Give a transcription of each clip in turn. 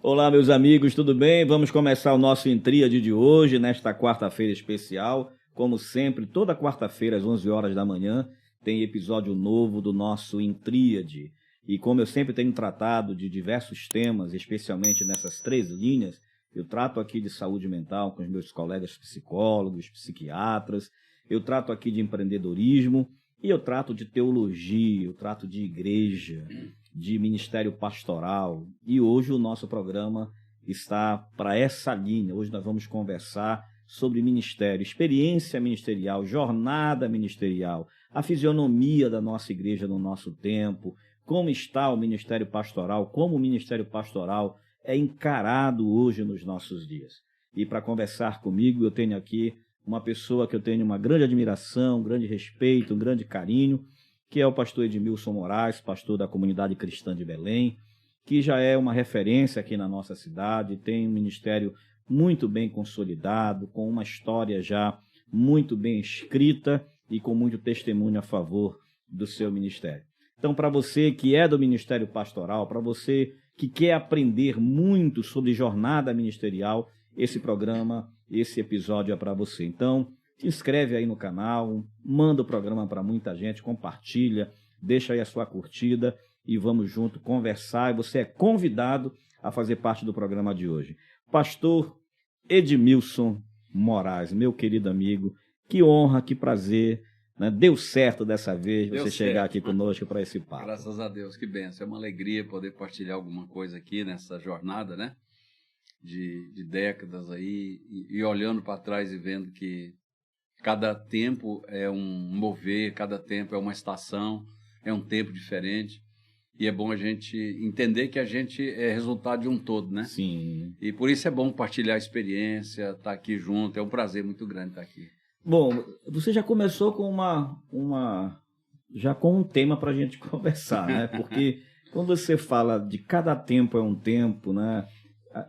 Olá, meus amigos, tudo bem? Vamos começar o nosso Intríade de hoje, nesta quarta-feira especial. Como sempre, toda quarta-feira, às 11 horas da manhã, tem episódio novo do nosso Intríade. E como eu sempre tenho tratado de diversos temas, especialmente nessas três linhas, eu trato aqui de saúde mental com os meus colegas psicólogos, psiquiatras, eu trato aqui de empreendedorismo e eu trato de teologia, eu trato de igreja, de ministério pastoral. E hoje o nosso programa está para essa linha. Hoje nós vamos conversar sobre ministério, experiência ministerial, jornada ministerial, a fisionomia da nossa igreja no nosso tempo, como está o ministério pastoral, como o ministério pastoral é encarado hoje nos nossos dias. E para conversar comigo, eu tenho aqui uma pessoa que eu tenho uma grande admiração, um grande respeito, um grande carinho, que é o pastor Edmilson Moraes, pastor da Comunidade Cristã de Belém, que já é uma referência aqui na nossa cidade, tem um ministério muito bem consolidado, com uma história já muito bem escrita e com muito testemunho a favor do seu ministério. Então, para você que é do ministério pastoral, para você que quer aprender muito sobre jornada ministerial, esse programa, esse episódio é para você. Então, se inscreve aí no canal, manda o programa para muita gente, compartilha, deixa aí a sua curtida e vamos junto conversar. E você é convidado a fazer parte do programa de hoje. Pastor Edmilson Moraes, meu querido amigo, que honra, que prazer, né? Deu certo dessa vez você chegar aqui conosco para esse papo. Graças a Deus, que bênção. É uma alegria poder partilhar alguma coisa aqui nessa jornada, né? De décadas aí, e olhando para trás e vendo que cada tempo é um mover, cada tempo é uma estação, é um tempo diferente. E é bom a gente entender que a gente é resultado de um todo, né? Sim. E por isso é bom compartilhar a experiência, estar aqui junto. É um prazer muito grande estar aqui. Bom, você já começou com já com um tema para a gente conversar, né? Porque quando você fala de cada tempo é um tempo, né?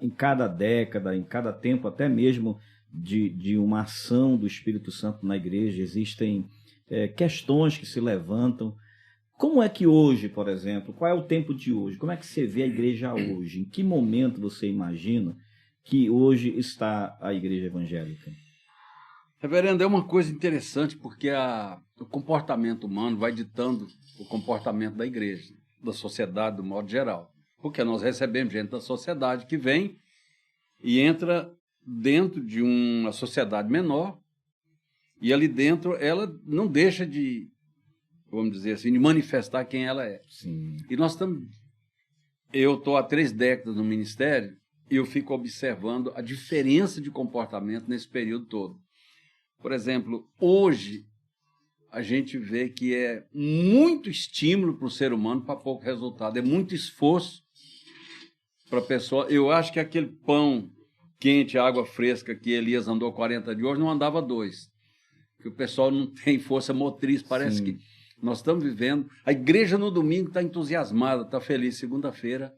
Em cada década, em cada tempo, até mesmo de uma ação do Espírito Santo na igreja, existem questões que se levantam. Como é que hoje, por exemplo, qual é o tempo de hoje? Como é que você vê a igreja hoje? Em que momento você imagina que hoje está a igreja evangélica? Reverendo, é uma coisa interessante porque o comportamento humano vai ditando o comportamento da igreja, da sociedade, do modo geral. Porque nós recebemos gente da sociedade que vem e entra dentro de uma sociedade menor e ali dentro ela não deixa de, vamos dizer assim, de manifestar quem ela é. Sim. E eu estou há 3 décadas no ministério e eu fico observando a diferença de comportamento nesse período todo. Por exemplo, hoje a gente vê que é muito estímulo para o ser humano para pouco resultado, é muito esforço para a pessoa. Eu acho que aquele pão quente, água fresca que Elias andou 40 dias, hoje não andava 2. Que o pessoal não tem força motriz, parece Sim. que nós estamos vivendo. A igreja no domingo está entusiasmada, está feliz. Segunda-feira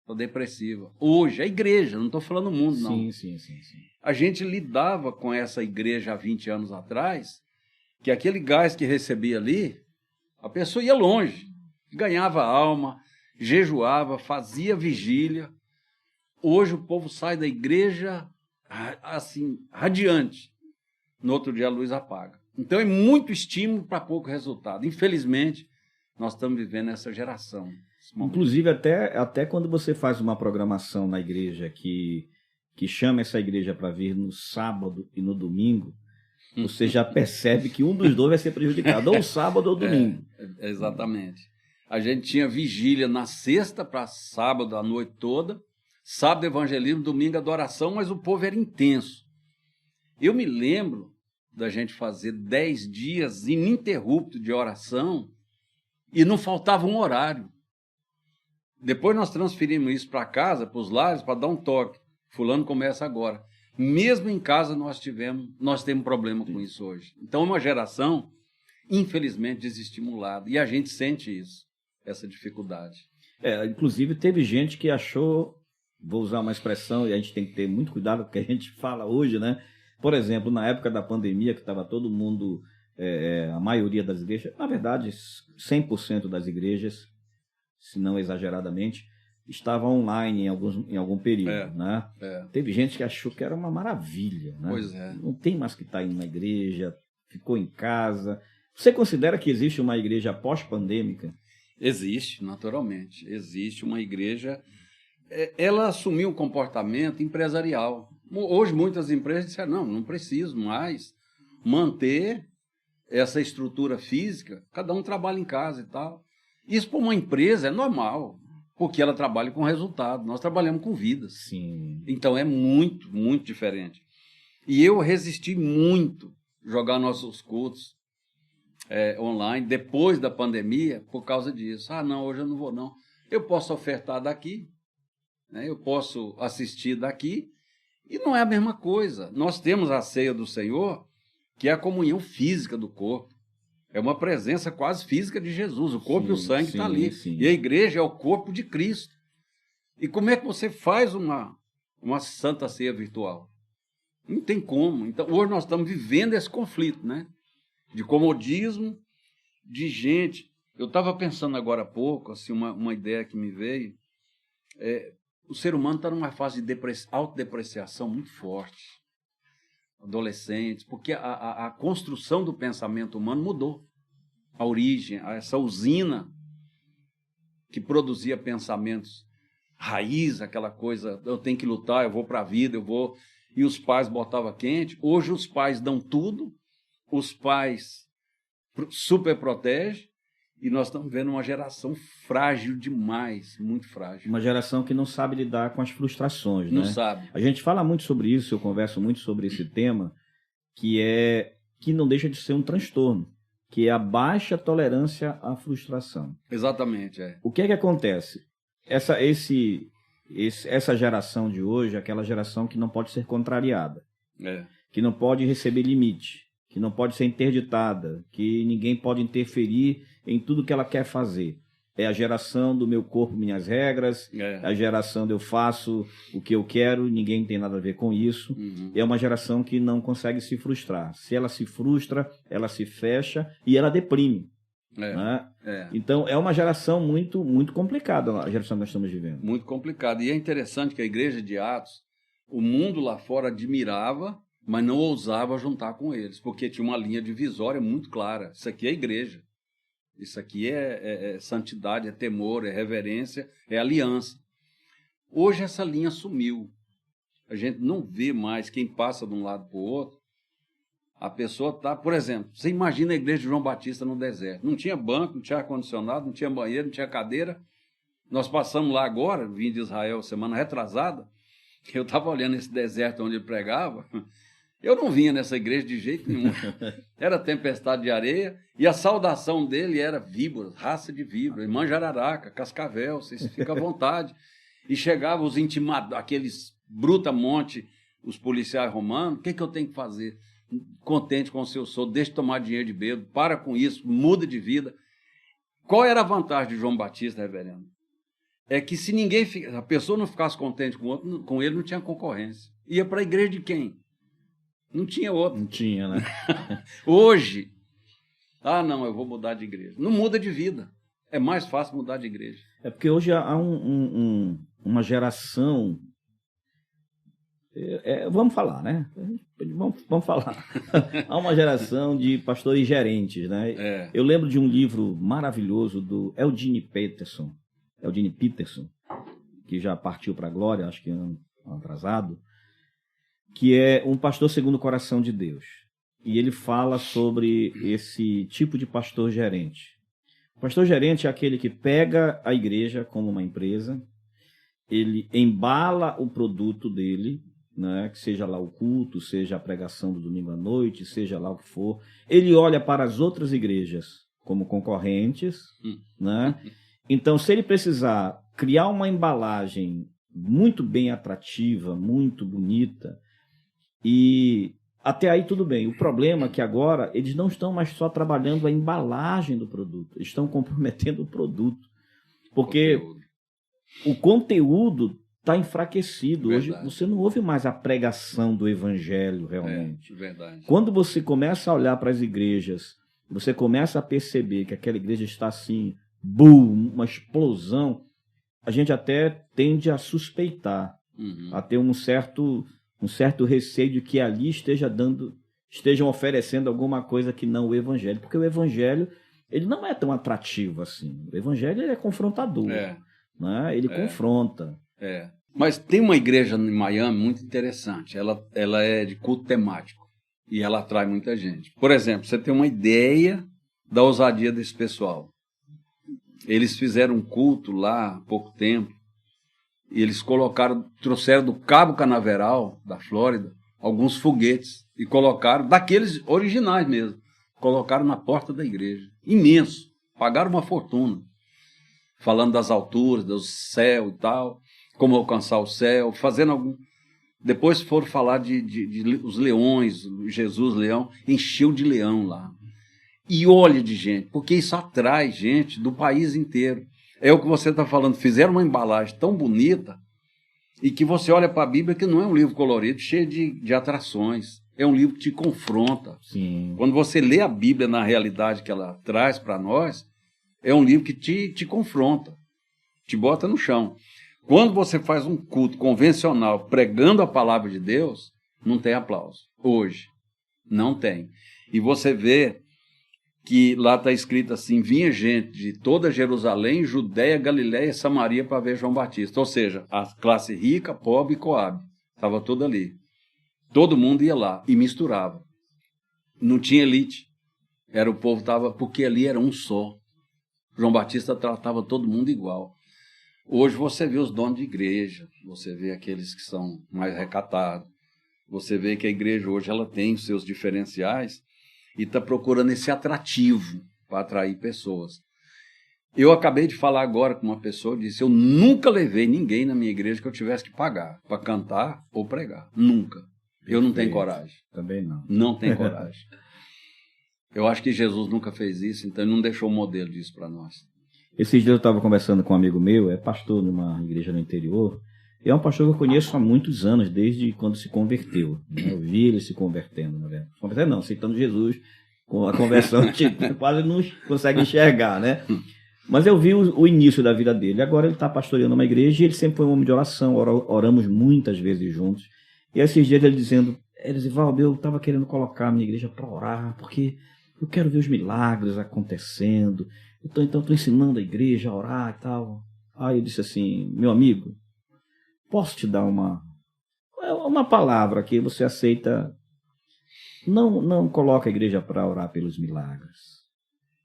está depressiva. Hoje, a igreja, não estou falando o mundo, não. Sim. A gente lidava com essa igreja há 20 anos atrás, que aquele gás que recebia ali, a pessoa ia longe, ganhava alma, jejuava, fazia vigília. Hoje o povo sai da igreja assim, radiante. No outro dia a luz apaga. Então é muito estímulo para pouco resultado. Infelizmente, nós estamos vivendo essa geração. Inclusive, até quando você faz uma programação na igreja que chama essa igreja para vir no sábado e no domingo, você já percebe que um dos dois vai ser prejudicado, ou o sábado ou o domingo. Exatamente. A gente tinha vigília na sexta para sábado a noite toda, sábado evangelismo, domingo adoração, mas o povo era intenso. Eu me lembro da gente fazer 10 dias ininterruptos de oração e não faltava um horário. Depois nós transferimos isso para casa, para os lares, para dar um toque. Fulano começa agora. Mesmo em casa nós temos problema com isso hoje. Então é uma geração, infelizmente, desestimulada. E a gente sente isso, essa dificuldade. Inclusive teve gente que achou, vou usar uma expressão, e a gente tem que ter muito cuidado com o que a gente fala hoje, né? Por exemplo, na época da pandemia, que estava todo mundo, a maioria das igrejas, na verdade, 100% das igrejas, se não exageradamente, estava online em algum período, né? É. Teve gente que achou que era uma maravilha, né? Pois é. Não tem mais que estar indo na igreja, ficou em casa. Você considera que existe uma igreja pós-pandêmica? Existe, naturalmente. Existe uma igreja. Ela assumiu um comportamento empresarial. Hoje, muitas empresas disseram, não preciso mais manter essa estrutura física, cada um trabalha em casa e tal. Isso para uma empresa é normal, porque ela trabalha com resultado. Nós trabalhamos com vidas. Sim. Então é muito, muito diferente. E eu resisti muito jogar nossos cultos online depois da pandemia por causa disso. Não, hoje eu não vou não. Eu posso ofertar daqui, né? Eu posso assistir daqui, e não é a mesma coisa. Nós temos a ceia do Senhor, que é a comunhão física do corpo. É uma presença quase física de Jesus. O corpo e o sangue estão ali. Sim. E a igreja é o corpo de Cristo. E como é que você faz uma santa ceia virtual? Não tem como. Então, hoje nós estamos vivendo esse conflito, né? De comodismo, de gente. Eu estava pensando agora há pouco, assim, uma ideia que me veio. O ser humano está numa fase de autodepreciação muito forte. Adolescentes, porque a construção do pensamento humano mudou. A origem, essa usina que produzia pensamentos raiz, aquela coisa, eu tenho que lutar, eu vou para a vida, e os pais botavam quente. Hoje os pais dão tudo, os pais super protegem, e nós estamos vendo uma geração frágil demais, muito frágil. Uma geração que não sabe lidar com as frustrações, Não né? sabe. A gente fala muito sobre isso, eu converso muito sobre esse tema, que não deixa de ser um transtorno, que é a baixa tolerância à frustração. Exatamente, O que é que acontece? Essa geração de hoje é aquela geração que não pode ser contrariada, que não pode receber limite, que não pode ser interditada, que ninguém pode interferir em tudo que ela quer fazer. É a geração do meu corpo, minhas regras, a geração do eu faço o que eu quero, ninguém tem nada a ver com isso. Uhum. É uma geração que não consegue se frustrar. Se ela se frustra, ela se fecha e ela deprime. Né? Então, é uma geração muito, muito complicada, a geração que nós estamos vivendo. Muito complicada. E é interessante que a igreja de Atos, o mundo lá fora admirava, mas não ousava juntar com eles, porque tinha uma linha divisória muito clara. Isso aqui é igreja. Isso aqui é santidade, é temor, é reverência, é aliança. Hoje essa linha sumiu. A gente não vê mais quem passa de um lado para o outro. A pessoa está, por exemplo, você imagina a igreja de João Batista no deserto. Não tinha banco, não tinha ar-condicionado, não tinha banheiro, não tinha cadeira. Nós passamos lá agora, vim de Israel semana retrasada, eu estava olhando esse deserto onde ele pregava. Eu não vinha nessa igreja de jeito nenhum. Era tempestade de areia e a saudação dele era víboras, raça de víbora, manjararaca, cascavel, vocês ficam à vontade. E chegavam os intimados, aqueles brutamonte, os policiais romanos, o que eu tenho que fazer? Contente com o seu sou, deixa de tomar dinheiro de bêbado, para com isso, muda de vida. Qual era a vantagem de João Batista, reverendo? É que se a pessoa não ficasse contente com o outro, com ele não tinha concorrência. Ia para a igreja de quem? Não tinha outro. Não tinha, né? Hoje, não, eu vou mudar de igreja. Não muda de vida. É mais fácil mudar de igreja. É porque hoje há uma geração... vamos falar, né? Vamos falar. Há uma geração de pastores gerentes, né? Eu lembro de um livro maravilhoso do Eugene Peterson, que já partiu para a glória, acho que ano atrasado, que é um pastor segundo o coração de Deus. E ele fala sobre esse tipo de pastor gerente. O pastor gerente é aquele que pega a igreja como uma empresa, ele embala o produto dele, né, que seja lá o culto, seja a pregação do domingo à noite, seja lá o que for. Ele olha para as outras igrejas como concorrentes, né? Então, se ele precisar criar uma embalagem muito bem atrativa, muito bonita, e até aí tudo bem. O problema é que agora eles não estão mais só trabalhando a embalagem do produto, eles estão comprometendo o produto. Porque o conteúdo está enfraquecido. Verdade. Hoje você não ouve mais a pregação do evangelho realmente. Verdade. Quando você começa a olhar para as igrejas, você começa a perceber que aquela igreja está assim, boom, uma explosão. a gente até tende a suspeitar, a ter um certo receio de que ali estejam oferecendo alguma coisa que não o evangelho, porque o evangelho ele não é tão atrativo assim. O evangelho ele é confrontador, né? Ele confronta. Mas tem uma igreja em Miami muito interessante. Ela é de culto temático e ela atrai muita gente. Por exemplo, você tem uma ideia da ousadia desse pessoal. Eles fizeram um culto lá há pouco tempo e eles trouxeram do Cabo Canaveral, da Flórida, alguns foguetes e colocaram, daqueles originais mesmo, colocaram na porta da igreja. Imenso. Pagaram uma fortuna. Falando das alturas, do céu e tal, como alcançar o céu, fazendo algum... Depois foram falar de os leões, Jesus leão, encheu de leão lá. E olha de gente, porque isso atrai gente do país inteiro. É o que você está falando, fizeram uma embalagem tão bonita e que você olha para a Bíblia que não é um livro colorido, cheio de atrações. É um livro que te confronta. Sim. Quando você lê a Bíblia na realidade que ela traz para nós, é um livro que te confronta, te bota no chão. Quando você faz um culto convencional pregando a palavra de Deus, não tem aplauso. Hoje, não tem. E você vê que lá está escrito assim, vinha gente de toda Jerusalém, Judéia, Galiléia e Samaria para ver João Batista. Ou seja, a classe rica, pobre e coabe. Estava tudo ali. Todo mundo ia lá e misturava. Não tinha elite. O povo estava, porque ali era um só. João Batista tratava todo mundo igual. Hoje você vê os donos de igreja, você vê aqueles que são mais recatados, você vê que a igreja hoje ela tem os seus diferenciais e está procurando esse atrativo para atrair pessoas. Eu acabei de falar agora com uma pessoa que disse, eu nunca levei ninguém na minha igreja que eu tivesse que pagar para cantar ou pregar. Nunca. Eu não tenho coragem. Também não. Não tenho coragem. Eu acho que Jesus nunca fez isso, então ele não deixou o modelo disso para nós. Esses dias eu estava conversando com um amigo meu, é pastor numa igreja no interior, e é um pastor que eu conheço há muitos anos, desde quando se converteu. Né? Eu vi ele se convertendo, na verdade. Convertendo não, aceitando Jesus, com a conversão, quase não consegue enxergar, né? Mas eu vi o início da vida dele. Agora ele está pastoreando uma igreja e ele sempre foi um homem de oração, oramos muitas vezes juntos. E esses dias ele dizendo, Elisivaldo, eu estava querendo colocar a minha igreja para orar, porque eu quero ver os milagres acontecendo. Então estou ensinando a igreja a orar e tal. Aí eu disse assim, meu amigo, posso te dar uma palavra que você aceita? Não coloca a igreja para orar pelos milagres.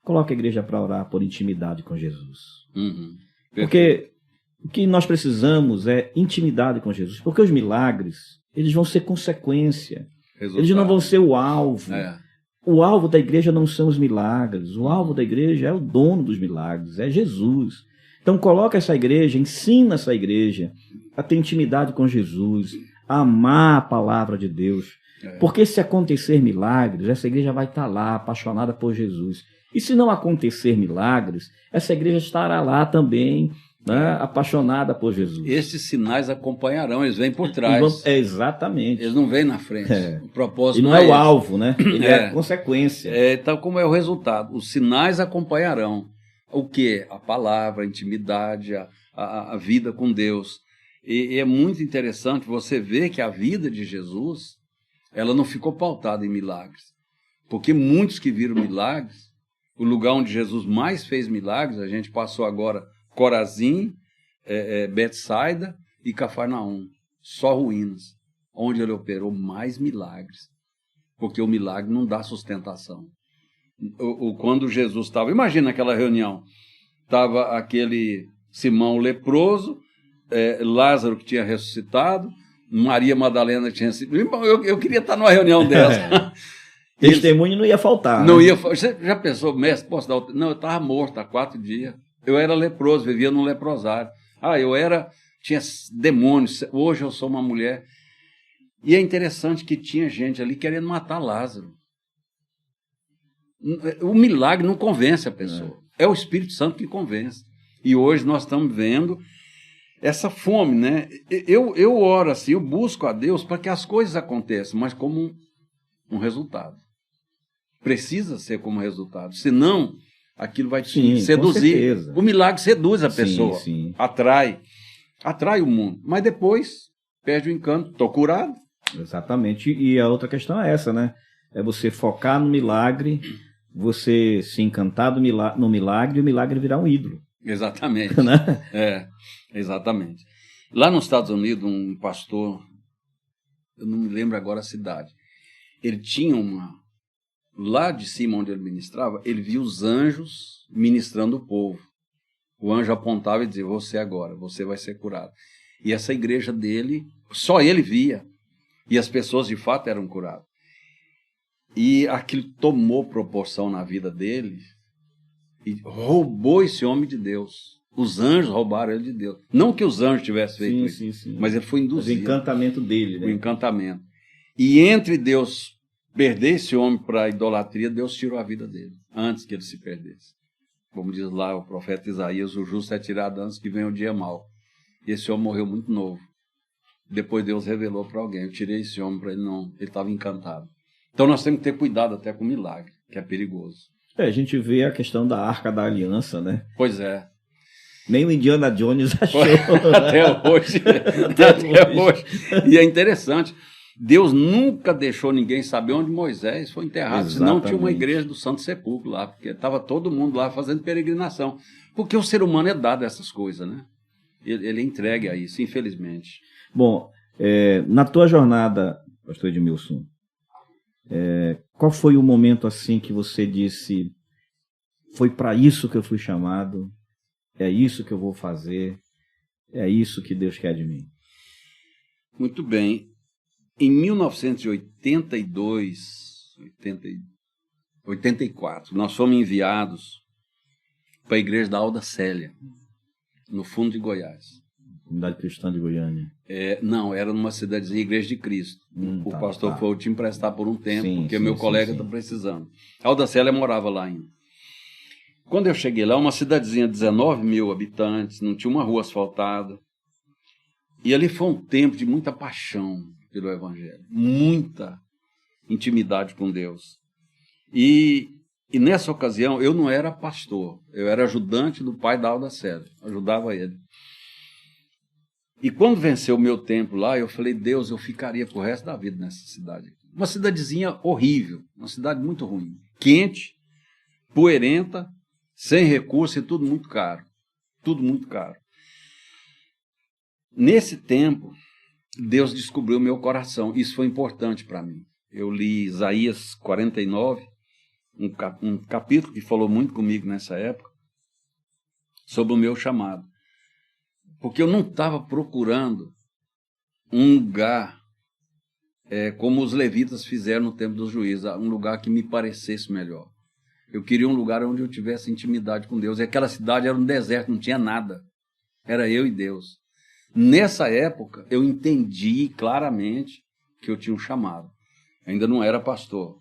Coloca a igreja para orar por intimidade com Jesus. Porque o que nós precisamos é intimidade com Jesus. Porque os milagres, eles vão ser consequência. Eles não vão ser o alvo. O alvo da igreja não são os milagres. O alvo da igreja é o dono dos milagres, é Jesus. Então coloca essa igreja, ensina essa igreja a ter intimidade com Jesus, a amar a palavra de Deus. Porque se acontecer milagres, essa igreja vai estar lá, apaixonada por Jesus. E se não acontecer milagres, essa igreja estará lá também, né, apaixonada por Jesus. Esses sinais acompanharão, eles vêm por trás. Exatamente. Eles não vêm na frente. O propósito e não é o alvo, né? Ele é a consequência. Tal como é o resultado. Os sinais acompanharão. O quê? A palavra, a intimidade, a vida com Deus. E é muito interessante você ver que a vida de Jesus, ela não ficou pautada em milagres. Porque muitos que viram milagres, o lugar onde Jesus mais fez milagres, a gente passou agora Corazim, Betsaida e Cafarnaum, só ruínas, onde ele operou mais milagres, porque o milagre não dá sustentação. Quando Jesus estava, imagina aquela reunião, estava aquele Simão leproso, Lázaro que tinha ressuscitado, Maria Madalena que tinha sido... Eu queria estar numa reunião dessa. Testemunho não ia faltar. Não ia. Você já pensou, mestre, posso dar Não, eu estava morto há 4 dias. Eu era leproso, vivia num leprosário. Tinha demônios, hoje eu sou uma mulher. E é interessante que tinha gente ali querendo matar Lázaro. O milagre não convence a pessoa. É o Espírito Santo que convence. E hoje nós estamos vendo essa fome, né? Eu oro assim, eu busco a Deus para que as coisas aconteçam, mas como um resultado. Precisa ser como resultado. Senão, aquilo vai te Sim, seduzir. O milagre seduz a pessoa, sim. atrai o mundo. Mas depois perde o encanto, estou curado. Exatamente. E a outra questão é essa, né? É você focar no milagre, você se encantar no milagre e o milagre virar um ídolo. Exatamente. Né? Exatamente. Lá nos Estados Unidos, um pastor, eu não me lembro agora a cidade, ele tinha lá de cima onde ele ministrava, ele via os anjos ministrando o povo. O anjo apontava e dizia, você agora, você vai ser curado. E essa igreja dele, só ele via. E as pessoas de fato eram curadas. E aquilo tomou proporção na vida dele e roubou esse homem de Deus. Os anjos roubaram ele de Deus. Não que os anjos tivessem feito isso, mas ele foi induzido. Mas o encantamento dele, né? O encantamento. E entre Deus perder esse homem para a idolatria, Deus tirou a vida dele, antes que ele se perdesse. Como diz lá o profeta Isaías, o justo é tirado antes que venha o dia mau. E esse homem morreu muito novo. Depois Deus revelou para alguém, eu tirei esse homem para ele não, ele estava encantado. Então nós temos que ter cuidado até com o milagre, que é perigoso. A gente vê a questão da Arca da Aliança, né? Pois é. Nem o Indiana Jones achou. Até hoje. Até hoje. E é interessante, Deus nunca deixou ninguém saber onde Moisés foi enterrado, senão tinha uma igreja do Santo Sepulcro lá, porque estava todo mundo lá fazendo peregrinação. Porque o ser humano é dado a essas coisas, né? Ele é entregue a isso, infelizmente. Bom, na tua jornada, pastor Edmilson, qual foi o momento assim que você disse, foi para isso que eu fui chamado, é isso que eu vou fazer, é isso que Deus quer de mim? Muito bem. Em 1984, nós fomos enviados para a igreja da Alda Célia, no fundo de Goiás. Comunidade Cristã de Goiânia. Não, era numa cidadezinha, Igreja de Cristo. O pastor falou, te emprestar por um tempo, porque meu colega está precisando. A Alda Célia morava lá ainda. Quando eu cheguei lá, uma cidadezinha de 19 mil habitantes, não tinha uma rua asfaltada. E ali foi um tempo de muita paixão pelo Evangelho, muita intimidade com Deus. E nessa ocasião, eu não era pastor, eu era ajudante do pai da Alda Célia, ajudava ele. E quando venceu o meu tempo lá, eu falei, Deus, eu ficaria pro resto da vida nessa cidade. Uma cidadezinha horrível, uma cidade muito ruim, quente, poeirenta, sem recurso e tudo muito caro. Tudo muito caro. Nesse tempo, Deus descobriu o meu coração. Isso foi importante para mim. Eu li Isaías 49, um capítulo que falou muito comigo nessa época, sobre o meu chamado. Porque eu não estava procurando um lugar como os levitas fizeram no tempo dos juízes, um lugar que me parecesse melhor. Eu queria um lugar onde eu tivesse intimidade com Deus. E aquela cidade era um deserto, não tinha nada. Era eu e Deus. Nessa época, eu entendi claramente que eu tinha um chamado. Ainda não era pastor.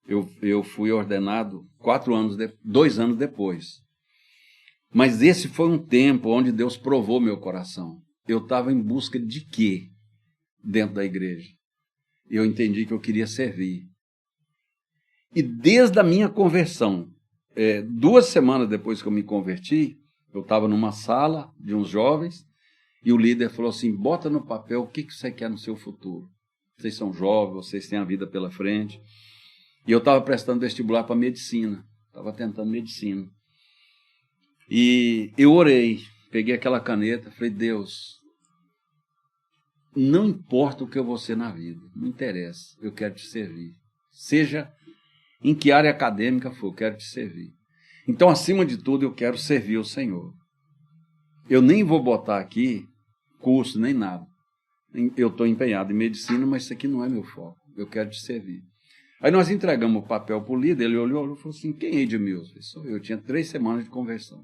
Eu fui ordenado 2 anos depois. Mas esse foi um tempo onde Deus provou meu coração. Eu estava em busca de quê dentro da igreja? Eu entendi que eu queria servir. E desde a minha conversão, 2 semanas depois que eu me converti, eu estava numa sala de uns jovens e o líder falou assim, bota no papel o que você quer no seu futuro. Vocês são jovens, vocês têm a vida pela frente. E eu estava prestando vestibular para medicina, estava tentando medicina. E eu orei, peguei aquela caneta, falei, Deus, não importa o que eu vou ser na vida, não interessa, eu quero te servir. Seja em que área acadêmica for, eu quero te servir. Então, acima de tudo, eu quero servir o Senhor. Eu nem vou botar aqui curso, nem nada. Eu estou empenhado em medicina, mas isso aqui não é meu foco, eu quero te servir. Aí nós entregamos o papel para o líder, ele olhou e falou assim, quem é Edmilson? Sou eu, tinha 3 semanas de conversão.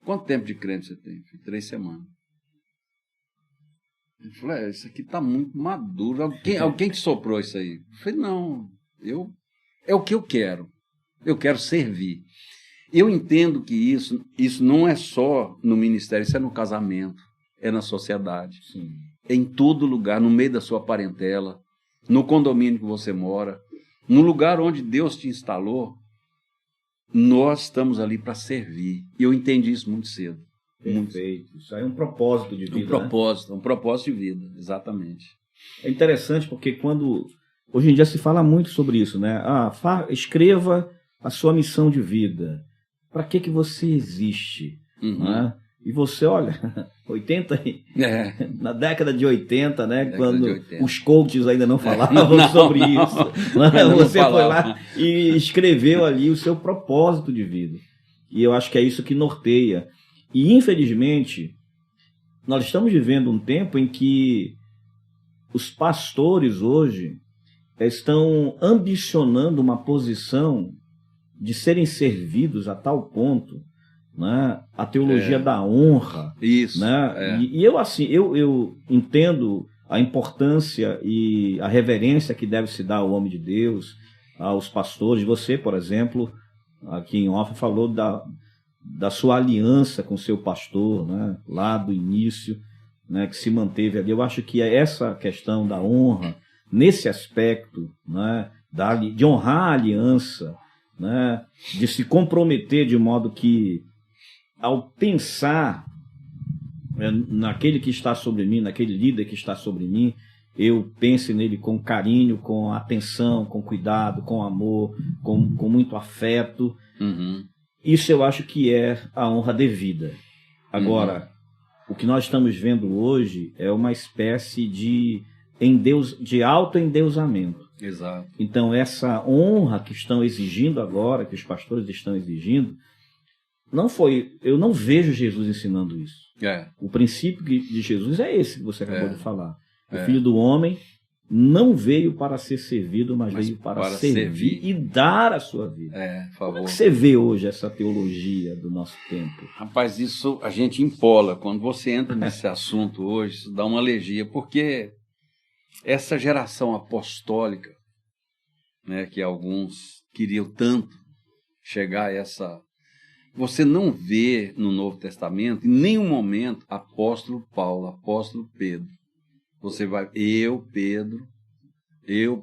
Quanto tempo de crente você tem? 3 semanas. Ele falou, isso aqui está muito maduro. Alguém te soprou isso aí? Eu falei, não, é o que eu quero. Eu quero servir. Eu entendo que isso não é só no ministério, isso é no casamento, é na sociedade. Sim. É em todo lugar, no meio da sua parentela, no condomínio que você mora, no lugar onde Deus te instalou. nós estamos ali para servir. E eu entendi isso muito cedo. Perfeito. Isso aí é um propósito de vida. Um propósito de vida, exatamente. É interessante porque hoje em dia se fala muito sobre isso, né? Escreva a sua missão de vida. Para que você existe? Né? E você, olha, 80, na década de 80, né? Quando os coaches ainda não falavam sobre isso, né? Você foi lá e escreveu ali o seu propósito de vida. E eu acho que é isso que norteia. E, infelizmente, nós estamos vivendo um tempo em que os pastores hoje estão ambicionando uma posição de serem servidos a tal ponto, né? A teologia da honra. Isso. Né? E eu, assim, eu entendo a importância e a reverência que deve se dar ao homem de Deus, aos pastores. Você, por exemplo, aqui em off, falou da sua aliança com o seu pastor, né? Lá do início, né? Que se manteve ali. Eu acho que essa questão da honra, nesse aspecto, né? De honrar a aliança, né? De se comprometer de modo que, ao pensar naquele que está sobre mim, naquele líder que está sobre mim, eu pense nele com carinho, com atenção, com cuidado, com amor, com muito afeto. Isso eu acho que é a honra devida. Agora, o que nós estamos vendo hoje é uma espécie de autoendeusamento. Exato. Então, essa honra que estão exigindo agora, que os pastores estão exigindo, eu não vejo Jesus ensinando isso. O princípio de Jesus é esse que você acabou de falar. O Filho do Homem não veio para ser servido, mas veio para servir e dar a sua vida. Como é que você vê hoje essa teologia do nosso tempo? Rapaz, isso a gente empola. Quando você entra nesse assunto hoje, isso dá uma alergia, porque essa geração apostólica, né, que alguns queriam tanto chegar a essa... Você não vê no Novo Testamento, em nenhum momento, apóstolo Paulo, apóstolo Pedro. Você vai, Pedro,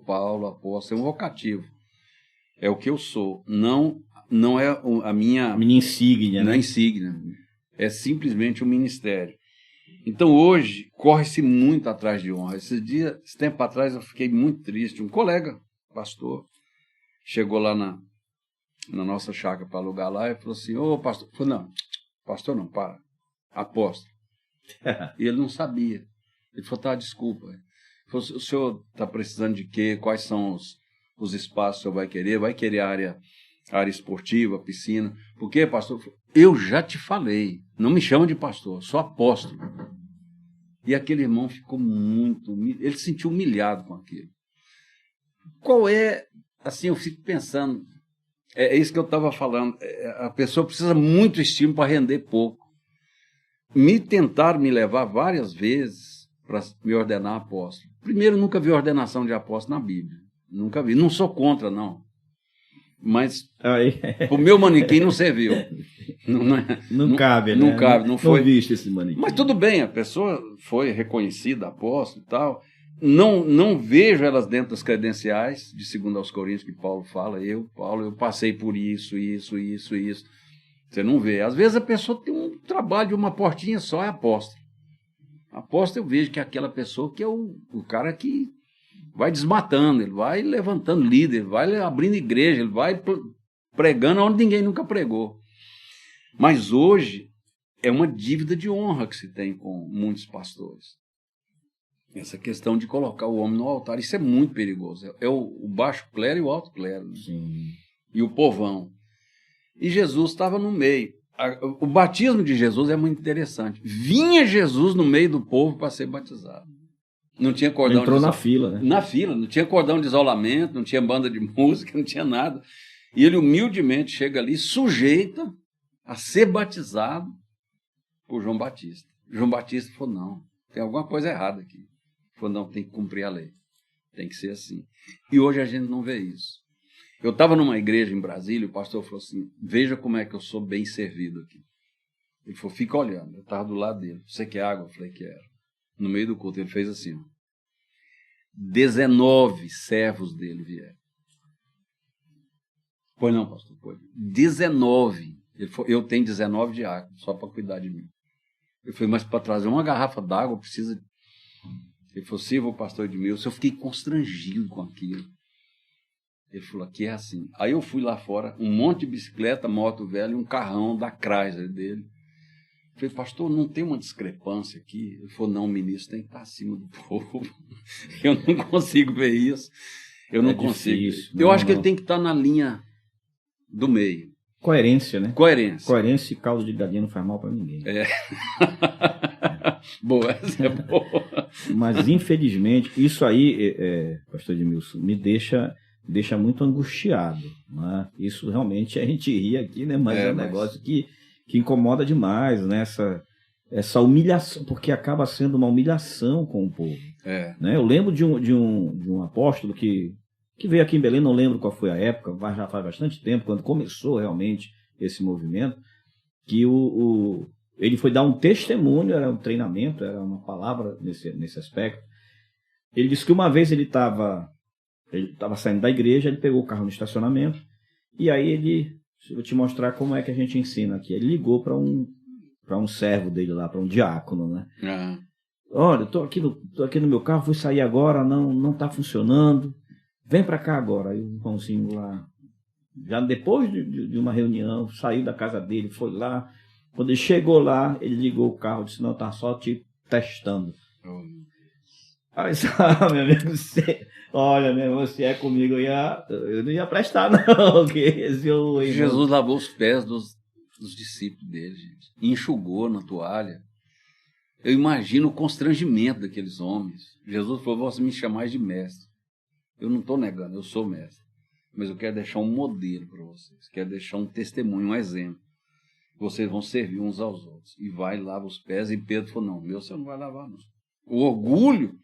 Paulo, apóstolo, é um vocativo. É o que eu sou. Não é a minha insígnia, né? Insígnia. É simplesmente um ministério. Então hoje, corre-se muito atrás de honra. Esse tempo atrás, eu fiquei muito triste. Um colega, pastor, chegou lá na nossa chácara para alugar lá e falou assim: ô pastor, eu falei, não, pastor não, para, apóstolo. E ele não sabia. Ele falou, tá, desculpa. Ele falou, o senhor está precisando de quê? Quais são os espaços que o senhor vai querer? Vai querer área esportiva, piscina? Por quê, pastor? Eu já te falei, não me chama de pastor, sou apóstolo. E aquele irmão ficou ele se sentiu humilhado com aquilo. Qual é, assim, eu fico pensando, é isso que eu estava falando, a pessoa precisa muito estímulo para render pouco. Tentaram me levar várias vezes para me ordenar apóstolo. Primeiro, nunca vi ordenação de apóstolo na Bíblia. Nunca vi. Não sou contra, não. Mas o meu manequim não serviu. Não cabe, né? Não cabe, não foi. Não viste esse manequim. Mas tudo bem, a pessoa foi reconhecida apóstolo e tal. Não vejo elas dentro das credenciais de 2 aos Coríntios que Paulo fala. Paulo, eu passei por isso. Você não vê. Às vezes a pessoa tem um trabalho de uma portinha só, é apóstolo. Apóstolo eu vejo que é aquela pessoa que é o cara que vai desmatando, ele vai levantando líder, ele vai abrindo igreja, ele vai pregando onde ninguém nunca pregou. Mas hoje é uma dívida de honra que se tem com muitos pastores. Essa questão de colocar o homem no altar, isso é muito perigoso. É o baixo clero e o alto clero. Né? Sim. E o povão. E Jesus estava no meio. O batismo de Jesus é muito interessante. Vinha Jesus no meio do povo para ser batizado. Não tinha cordão Entrou na fila, né? Na fila, não tinha cordão de isolamento, não tinha banda de música, não tinha nada. E ele humildemente chega ali, sujeita a ser batizado por João Batista. João Batista falou, não, tem alguma coisa errada aqui. Ele falou, não, tem que cumprir a lei. Tem que ser assim. E hoje a gente não vê isso. Eu estava numa igreja em Brasília e o pastor falou assim, veja como é que eu sou bem servido aqui. Ele falou, fica olhando. Eu estava do lado dele. Você quer água? Eu falei, quero. No meio do culto, ele fez assim. 19 servos dele vieram. Pois não, pastor, foi. 19. Eu tenho 19 diáconos, só para cuidar de mim. Eu falei, mas para trazer uma garrafa d'água precisa... Ele falou, sirva o pastor Edmilson. Eu fiquei constrangido com aquilo. Ele falou, aqui é assim. Aí eu fui lá fora, um monte de bicicleta, moto velha e um carrão da Chrysler dele. Eu falei, pastor, não tem uma discrepância aqui? Ele falou, não, o ministro tem que estar acima do povo. Eu não consigo ver isso. Eu não consigo. Difícil, eu acho que ele tem que estar na linha do meio. Coerência, né? Coerência. Coerência e caldo de galinha não faz mal para ninguém. É. Boa, essa é boa. Mas, infelizmente, isso aí, pastor Edmilson, me deixa muito angustiado. Né? Isso realmente a gente ri aqui, né? Mas é um negócio que incomoda demais, né? Essa humilhação, porque acaba sendo uma humilhação com o povo. Né? Eu lembro de um apóstolo que veio aqui em Belém, não lembro qual foi a época, mas já faz bastante tempo, quando começou realmente esse movimento, que ele foi dar um testemunho, era um treinamento, era uma palavra nesse aspecto. Ele disse que uma vez ele estava saindo da igreja, ele pegou o carro no estacionamento, e aí vou te mostrar como é que a gente ensina aqui. Ele ligou para um servo dele lá, para um diácono, né? Uhum. Olha, tô aqui no meu carro, fui sair agora, não está funcionando. Vem para cá agora. Aí o irmãozinho lá, já depois de uma reunião, saiu da casa dele, foi lá. Quando ele chegou lá, ele ligou o carro, disse, não, tá só te testando. Aí, meu amigo, olha, meu, você é comigo, eu não ia prestar, não. Jesus lavou os pés dos discípulos dele, gente. Enxugou na toalha. Eu imagino o constrangimento daqueles homens. Jesus falou, você me chamar de mestre. Eu não estou negando, eu sou mestre. Mas eu quero deixar um modelo para vocês. Quero deixar um testemunho, um exemplo. Vocês vão servir uns aos outros. E vai e lava os pés. E Pedro falou, não, meu você não vai lavar, não. O orgulho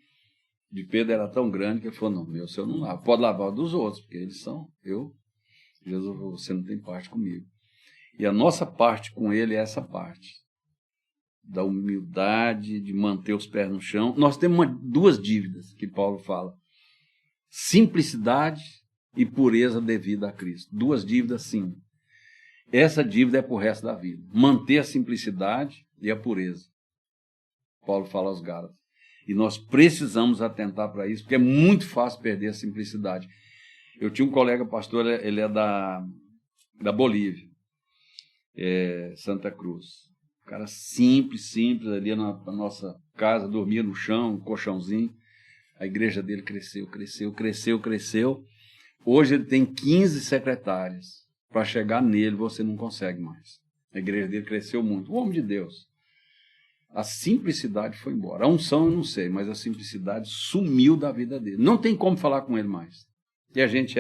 de Pedro era tão grande que ele falou, não, meu você não lava. Pode lavar o dos outros, porque eles são. Jesus falou, você não tem parte comigo. E a nossa parte com ele é essa parte. Da humildade, de manter os pés no chão. Nós temos duas dívidas que Paulo fala. Simplicidade e pureza devida a Cristo. Duas dívidas, sim. Essa dívida é para o resto da vida. Manter a simplicidade e a pureza. Paulo fala aos Gálatas. E nós precisamos atentar para isso, porque é muito fácil perder a simplicidade. Eu tinha um colega pastor, ele é da Bolívia, Santa Cruz. Um cara simples, ali na nossa casa, dormia no chão, um colchãozinho. A igreja dele cresceu. Hoje ele tem 15 secretárias. Para chegar nele, você não consegue mais. A igreja dele cresceu muito. O homem de Deus. A simplicidade foi embora. A unção eu não sei, mas a simplicidade sumiu da vida dele. Não tem como falar com ele mais. E a gente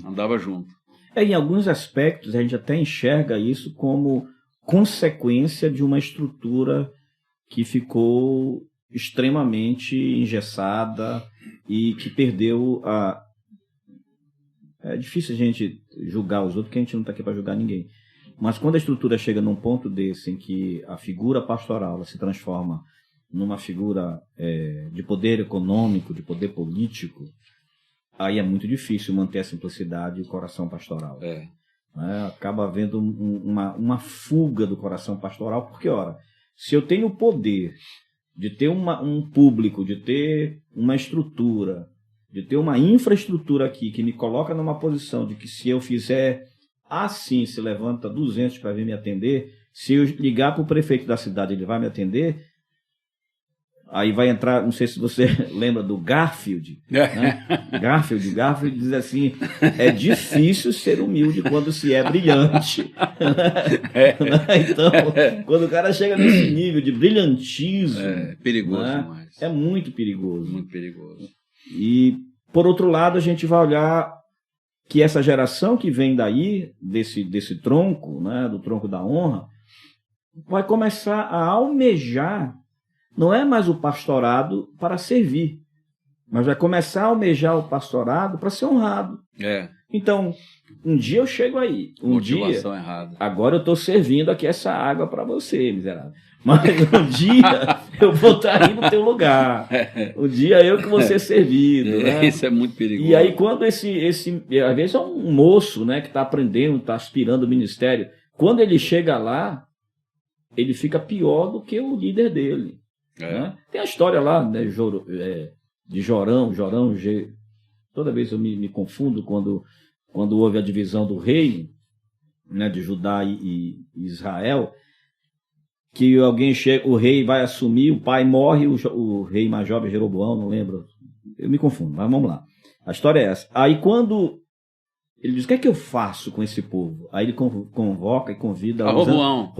andava junto. Em alguns aspectos, a gente até enxerga isso como consequência de uma estrutura que ficou extremamente engessada e que perdeu a... É difícil a gente julgar os outros, porque a gente não está aqui para julgar ninguém. Mas quando a estrutura chega num ponto desse, em que a figura pastoral ela se transforma numa figura de poder econômico, de poder político, aí é muito difícil manter a simplicidade e o coração pastoral. Acaba havendo uma fuga do coração pastoral, porque, ora, se eu tenho o poder de ter um público, de ter uma estrutura, de ter uma infraestrutura aqui que me coloca numa posição de que se eu fizer assim, se levanta 200 para vir me atender, se eu ligar para o prefeito da cidade, ele vai me atender, aí vai entrar, não sei se você lembra do Garfield, né? Garfield diz assim, é difícil ser humilde quando se é brilhante. Então, quando o cara chega nesse nível de brilhantismo, perigoso, né? Demais. É muito perigoso. Muito perigoso. E, por outro lado, a gente vai olhar que essa geração que vem daí, desse tronco, né, do tronco da honra, vai começar a almejar, não é mais o pastorado para servir, mas vai começar a almejar o pastorado para ser honrado. Então, um dia eu chego aí, motivação errada. Agora eu estou servindo aqui essa água para você, miserável. Mas um dia eu vou estar aí no teu lugar. Um dia eu que vou ser servido. Né? Isso é muito perigoso. E aí quando às vezes é um moço, né, que está aprendendo, está aspirando o ministério, quando ele chega lá, ele fica pior do que o líder dele. Né? Tem a história lá, né, de Jorão, toda vez eu me confundo quando houve a divisão do reino, né, de Judá e Israel, que alguém chega, o rei vai assumir, o pai morre, o rei mais jovem, Jeroboão, não lembro, eu me confundo, mas vamos lá. A história é essa. Aí quando ele diz, o que é que eu faço com esse povo? Aí ele convoca e convida... Roboão.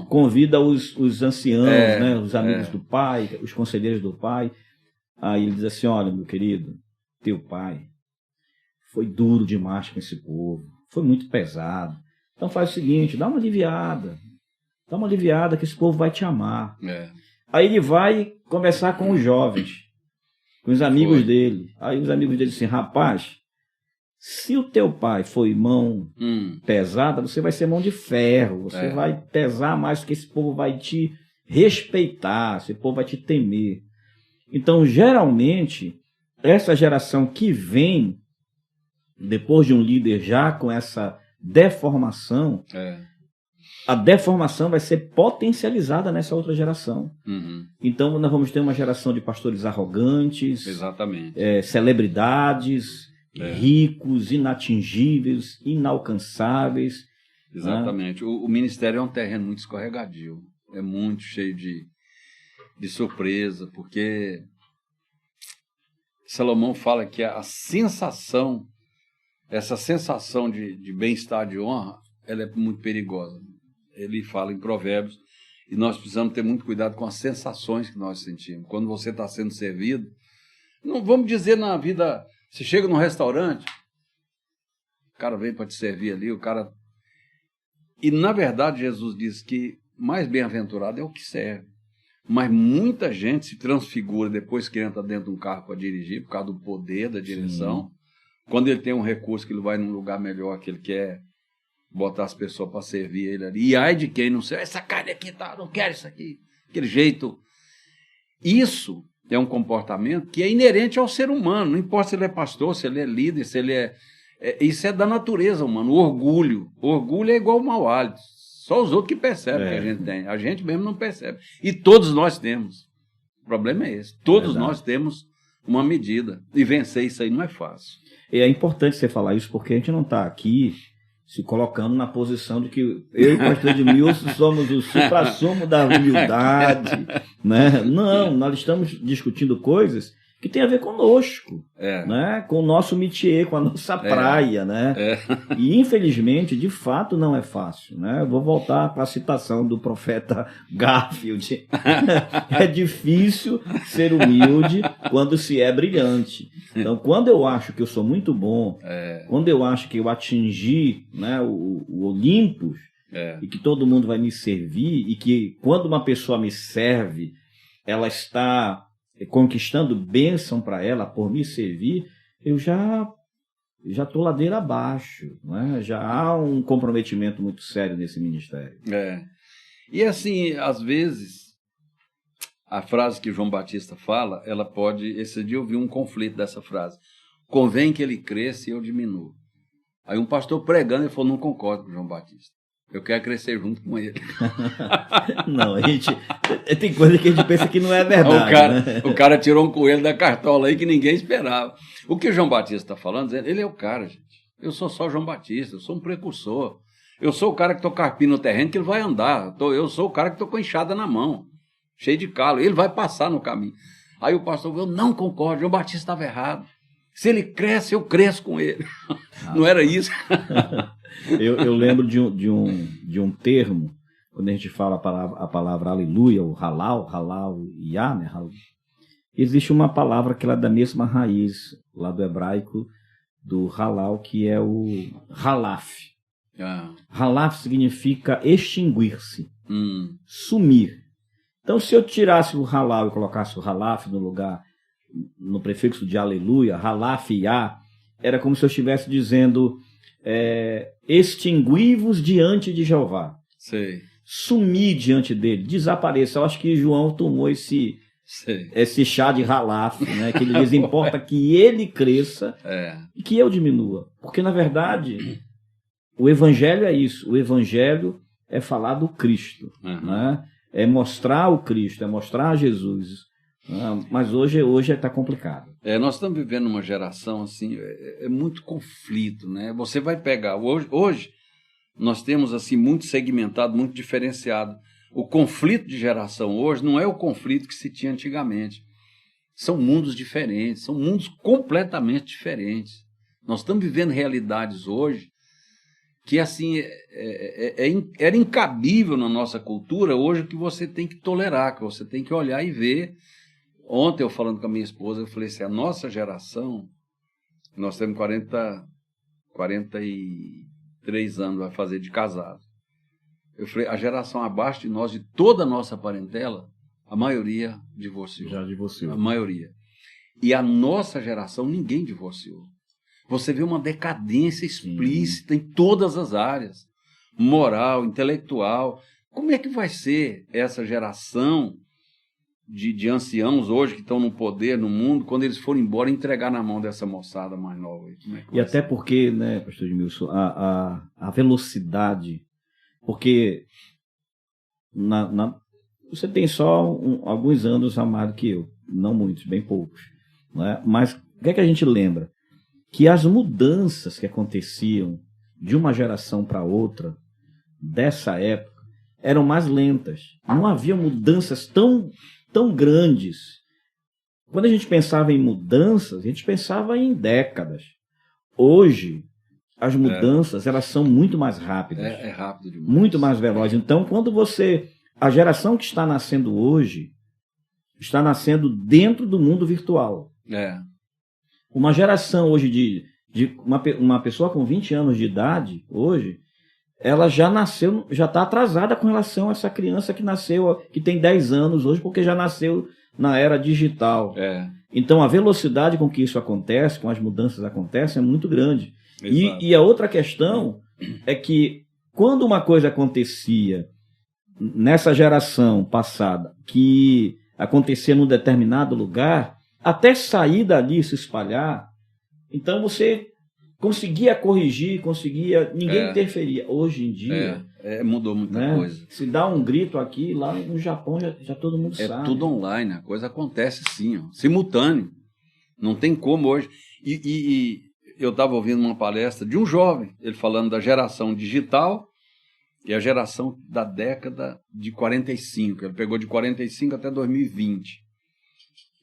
Convida os anciãos, né, os amigos do pai, os conselheiros do pai. Aí ele diz assim, olha, meu querido, teu pai foi duro demais com esse povo, foi muito pesado. Então faz o seguinte, dá uma aliviada que esse povo vai te amar. Aí ele vai conversar com os jovens, com os amigos dele. Aí os amigos dele dizem, rapaz, se o teu pai foi mão pesada, você vai ser mão de ferro, você vai pesar mais, porque esse povo vai te respeitar, esse povo vai te temer. Então, geralmente, essa geração que vem depois de um líder já com essa deformação, a deformação vai ser potencializada nessa outra geração. Então, nós vamos ter uma geração de pastores arrogantes, celebridades, ricos, inatingíveis, inalcançáveis. Exatamente. Né? O ministério é um terreno muito escorregadio, é muito cheio de surpresa, porque Salomão fala que essa sensação de bem-estar, de honra, ela é muito perigosa. Ele fala em Provérbios, e nós precisamos ter muito cuidado com as sensações que nós sentimos. Quando você está sendo servido, não vamos dizer na vida, você chega num restaurante, o cara vem para te servir ali, E na verdade Jesus diz que mais bem-aventurado é o que serve. Mas muita gente se transfigura depois que entra dentro de um carro para dirigir, por causa do poder da direção. Sim. Quando ele tem um recurso que ele vai num lugar melhor, que ele quer botar as pessoas para servir ele ali. E ai de quem não sei, essa carne aqui, tá, não quero isso aqui. Aquele jeito. Isso é um comportamento que é inerente ao ser humano. Não importa se ele é pastor, se ele é líder, se ele isso é da natureza humana. O orgulho. O orgulho é igual ao mau hálito. Só os outros que percebem que a gente tem. A gente mesmo não percebe. E todos nós temos. O problema é esse. Todos nós temos uma medida. E vencer isso aí não é fácil. E é importante você falar isso, porque a gente não está aqui se colocando na posição de que eu e o pastor Edmilson somos o suprassumo da humildade. Né? Não, nós estamos discutindo coisas que tem a ver conosco, né? Com o nosso métier, com a nossa praia, né? E infelizmente, de fato, não é fácil, né? Eu vou voltar para a citação do profeta Garfield. É difícil ser humilde quando se é brilhante. Então, quando eu acho que eu sou muito bom, quando eu acho que eu atingi, né, o Olympus, e que todo mundo vai me servir, e que quando uma pessoa me serve, ela está conquistando bênção para ela por me servir, eu já estou ladeira abaixo, né? Já há um comprometimento muito sério nesse ministério. E assim, às vezes, a frase que João Batista fala, ela pode... Esse dia eu vi um conflito dessa frase. Convém que ele cresça e eu diminua. Aí um pastor pregando, ele falou, não concordo com João Batista. Eu quero crescer junto com ele. Não, tem coisa que a gente pensa que não é verdade. O cara tirou um coelho da cartola aí que ninguém esperava. O que o João Batista está falando, ele é o cara, gente. Eu sou só João Batista, eu sou um precursor. Eu sou o cara que estou carpindo no terreno que ele vai andar. Eu sou o cara que estou com a enxada na mão, cheio de calo. Ele vai passar no caminho. Aí o pastor falou, eu não concordo, João Batista estava errado. Se ele cresce, eu cresço com ele. Não era isso? Eu lembro de um termo, quando a gente fala a palavra aleluia, o halal, iá, né? Existe uma palavra que ela é da mesma raiz, lá do hebraico, do halal, que é o halaf. Halaf significa extinguir-se, sumir. Então, se eu tirasse o halal e colocasse o halaf no lugar, no prefixo de aleluia, halaf, iá, era como se eu estivesse dizendo... extingui-vos diante de Jeová. Sei. sumir diante dele, desapareça. Eu acho que João tomou esse chá de ralaf, né? Que ele diz, importa que ele cresça e que eu diminua. Porque, na verdade, o evangelho é isso. O evangelho é falar do Cristo, né? É mostrar o Cristo, é mostrar Jesus. Mas hoje está complicado. Nós estamos vivendo uma geração assim, é muito conflito, né? Você vai pegar hoje nós temos assim muito segmentado, muito diferenciado. O conflito de geração hoje não é o conflito que se tinha antigamente. São mundos diferentes, são mundos completamente diferentes. Nós estamos vivendo realidades hoje que assim era incabível na nossa cultura. Hoje que você tem que tolerar, que você tem que olhar e ver. Ontem eu falando com a minha esposa, eu falei assim, a nossa geração, nós temos 43 anos, vai fazer de casado. Eu falei, a geração abaixo de nós, de toda a nossa parentela, a maioria divorciou. Já divorciou. A maioria. E a nossa geração, ninguém divorciou. Você vê uma decadência explícita em todas as áreas. Moral, intelectual. Como é que vai ser essa geração de anciãos hoje que estão no poder, no mundo, quando eles forem embora, entregar na mão dessa moçada mais nova? E até porque, né, pastor Edmilson, a velocidade, porque você tem só alguns anos a mais do que eu, não muitos, bem poucos, né? Mas o que é que a gente lembra? Que as mudanças que aconteciam de uma geração para outra, dessa época, eram mais lentas. Não havia mudanças tão grandes. Quando a gente pensava em mudanças, a gente pensava em décadas. Hoje, as mudanças elas são muito mais rápidas. É rápido demais. Muito mais velozes. Então, quando a geração que está nascendo hoje, está nascendo dentro do mundo virtual. Uma geração hoje de uma pessoa com 20 anos de idade, hoje, ela já nasceu, já está atrasada com relação a essa criança que nasceu, que tem 10 anos hoje, porque já nasceu na era digital. Então, a velocidade com que isso acontece, com as mudanças acontecem, é muito grande. E a outra questão é que, quando uma coisa acontecia nessa geração passada, que acontecia num determinado lugar, até sair dali e se espalhar, então você conseguia corrigir, ninguém interferia. Hoje em dia... mudou muita coisa. Se dá um grito aqui, lá no Japão já todo mundo sabe. É tudo online, a coisa acontece sim, simultâneo. Não tem como hoje. E eu estava ouvindo uma palestra de um jovem, ele falando da geração digital e a geração da década de 45. Ele pegou de 45 até 2020.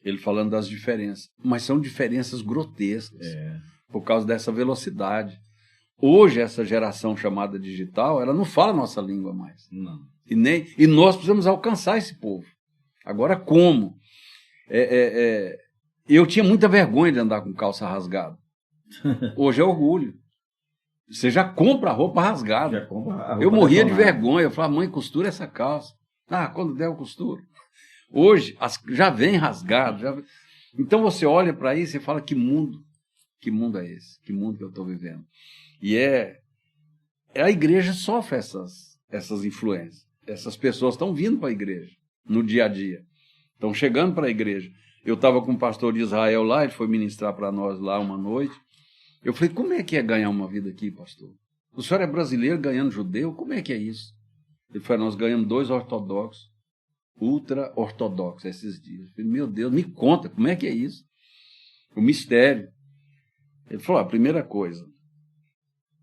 Ele falando das diferenças. Mas são diferenças grotescas. Por causa dessa velocidade. Hoje, essa geração chamada digital, ela não fala a nossa língua mais. Não. E nós precisamos alcançar esse povo. Agora, como? Eu tinha muita vergonha de andar com calça rasgada. Hoje é orgulho. Você já compra a roupa rasgada. Eu morria de vergonha. Eu falava, mãe, costura essa calça. Quando der eu costuro. Hoje, já vem rasgado. Então, você olha para isso e fala, que mundo é esse? Que mundo que eu estou vivendo? E a igreja sofre essas influências. Essas pessoas estão vindo para a igreja no dia a dia. Estão chegando para a igreja. Eu estava com o pastor de Israel lá, ele foi ministrar para nós lá uma noite. Eu falei, como é que é ganhar uma vida aqui, pastor? O senhor é brasileiro ganhando judeu? Como é que é isso? Ele falou, nós ganhamos 2 ortodoxos, ultra-ortodoxos esses dias. Eu falei, meu Deus, me conta, como é que é isso? O mistério. Ele falou, a primeira coisa,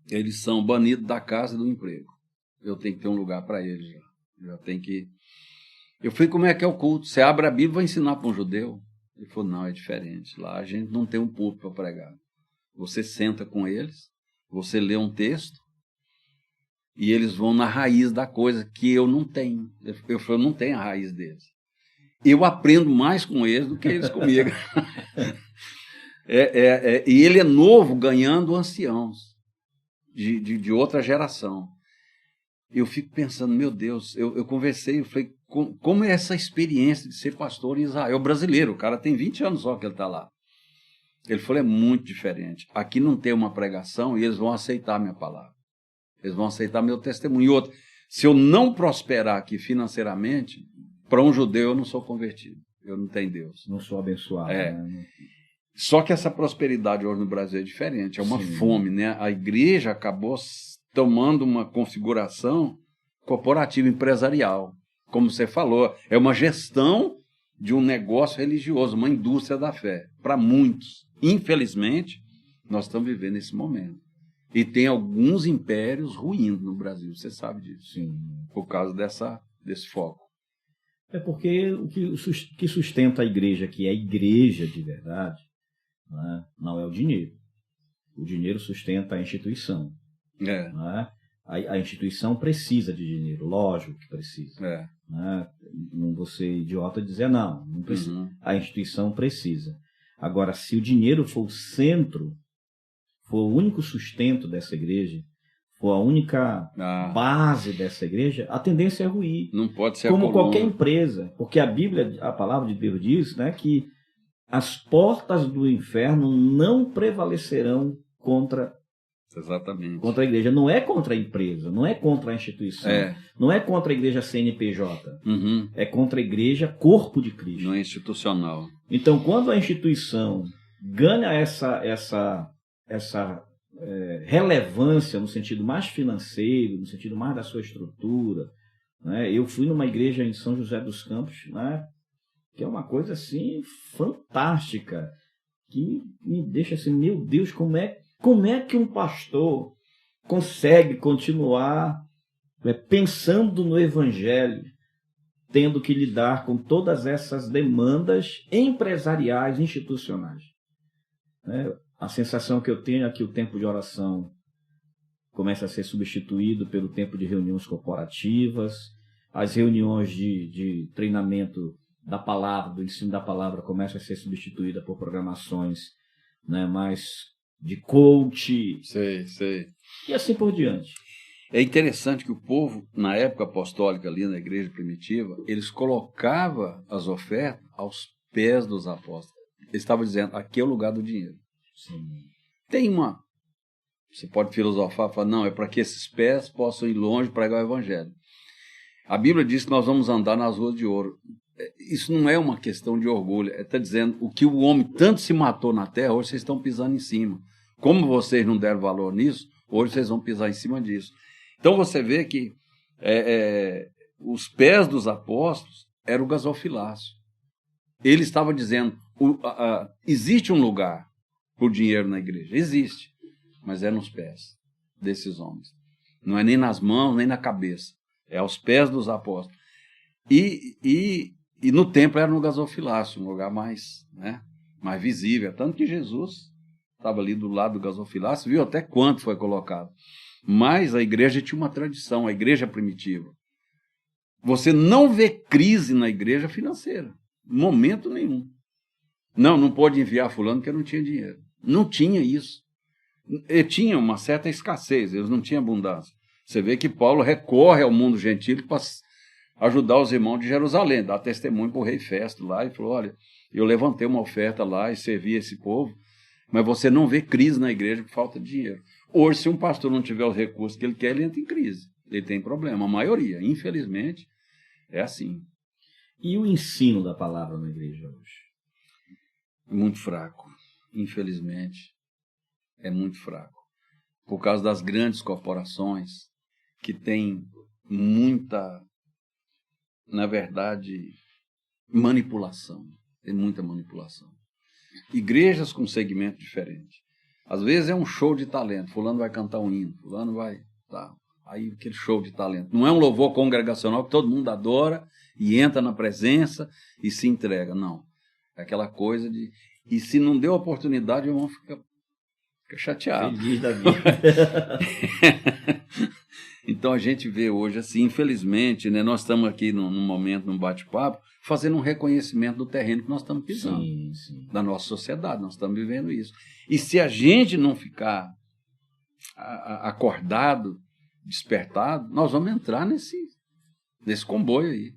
eles são banidos da casa e do emprego. Eu tenho que ter um lugar para eles já tem que... Eu falei, como é que é o culto? Você abre a Bíblia e vai ensinar para um judeu? Ele falou, não, é diferente. Lá a gente não tem um púlpito para pregar. Você senta com eles, você lê um texto, e eles vão na raiz da coisa que eu não tenho. Eu falei, eu não tenho a raiz deles. Eu aprendo mais com eles do que eles comigo. E ele é novo ganhando anciãos de outra geração. Eu fico pensando, meu Deus, eu conversei, eu falei, como é essa experiência de ser pastor em Israel brasileiro? O cara tem 20 anos só que ele está lá. Ele falou, é muito diferente. Aqui não tem uma pregação e eles vão aceitar a minha palavra. Eles vão aceitar meu testemunho. E outra, Se eu não prosperar aqui financeiramente, para um judeu eu não sou convertido. Eu não tenho Deus. Não sou abençoado. Né? Só que essa prosperidade hoje no Brasil é diferente. É uma fome, né? A igreja acabou tomando uma configuração corporativa, empresarial. Como você falou, é uma gestão de um negócio religioso, uma indústria da fé. Para muitos, infelizmente, nós estamos vivendo esse momento. E tem alguns impérios ruindo no Brasil, você sabe disso. Sim. Por causa desse foco. É porque o que sustenta a igreja, que é a igreja de verdade, né, não é o dinheiro. O dinheiro sustenta a instituição. Né? A instituição precisa de dinheiro, lógico que precisa. Né? Não vou ser idiota dizer não precisa. A instituição precisa. Agora, se o dinheiro for o centro, for o único sustento dessa igreja, for a única base dessa igreja, a tendência é ruir. Não pode ser como qualquer empresa. Porque a Bíblia, a palavra de Deus diz, né, que as portas do inferno não prevalecerão contra a igreja. Não é contra a empresa, não é contra a instituição, não é contra a igreja CNPJ, é contra a igreja corpo de Cristo. Não é institucional. Então, quando a instituição ganha essa relevância no sentido mais financeiro, no sentido mais da sua estrutura, né? Eu fui numa igreja em São José dos Campos, né, que é uma coisa assim fantástica, que me deixa assim, meu Deus, como é que um pastor consegue continuar pensando no evangelho, tendo que lidar com todas essas demandas empresariais, institucionais? A sensação que eu tenho é que o tempo de oração começa a ser substituído pelo tempo de reuniões corporativas, as reuniões de treinamento da palavra, do ensino da palavra, começam a ser substituídas por programações, né, mais de coach. Sei. E assim por diante. É interessante que o povo, na época apostólica, ali na igreja primitiva, eles colocavam as ofertas aos pés dos apóstolos. Eles estavam dizendo, aqui é o lugar do dinheiro. Sim. Tem uma... Você pode filosofar e falar, não, é para que esses pés possam ir longe para pregar o evangelho. A Bíblia diz que nós vamos andar nas ruas de ouro. Isso não é uma questão de orgulho. Está dizendo, o que o homem tanto se matou na terra, hoje vocês estão pisando em cima. Como vocês não deram valor nisso, hoje vocês vão pisar em cima disso. Então você vê que os pés dos apóstolos eram o gasofilácio. Ele estava dizendo, existe um lugar para o dinheiro na igreja. Existe, mas é nos pés desses homens. Não é nem nas mãos, nem na cabeça. É aos pés dos apóstolos. E no templo era no gasofilácio, um lugar mais visível. Tanto que Jesus estava ali do lado do gasofilácio, viu até quanto foi colocado. Mas a igreja tinha uma tradição, a igreja primitiva. Você não vê crise na igreja financeira, momento nenhum. Não pode enviar fulano porque não tinha dinheiro. Não tinha isso. E tinha uma certa escassez, eles não tinham abundância. Você vê que Paulo recorre ao mundo gentil para ajudar os irmãos de Jerusalém, dar testemunho para o rei Festo lá, e falou, olha, eu levantei uma oferta lá e servi esse povo, mas você não vê crise na igreja por falta de dinheiro. Hoje, se um pastor não tiver os recursos que ele quer, ele entra em crise, ele tem problema. A maioria, infelizmente, é assim. E o ensino da palavra na igreja hoje? Muito fraco, infelizmente, é muito fraco. Por causa das grandes corporações, que têm muita, na verdade, manipulação. Tem muita manipulação. Igrejas com segmento diferente. Às vezes é um show de talento. Fulano vai cantar um hino, fulano vai... Tá. Aí aquele show de talento. Não é um louvor congregacional que todo mundo adora e entra na presença e se entrega. Não. É aquela coisa de... E se não deu oportunidade, o irmão fica chateado. Feliz da vida. Então a gente vê hoje assim, infelizmente, né, nós estamos aqui num momento, num bate-papo, fazendo um reconhecimento do terreno que nós estamos pisando, sim. da nossa sociedade, nós estamos vivendo isso. E se a gente não ficar acordado, despertado, nós vamos entrar nesse comboio aí.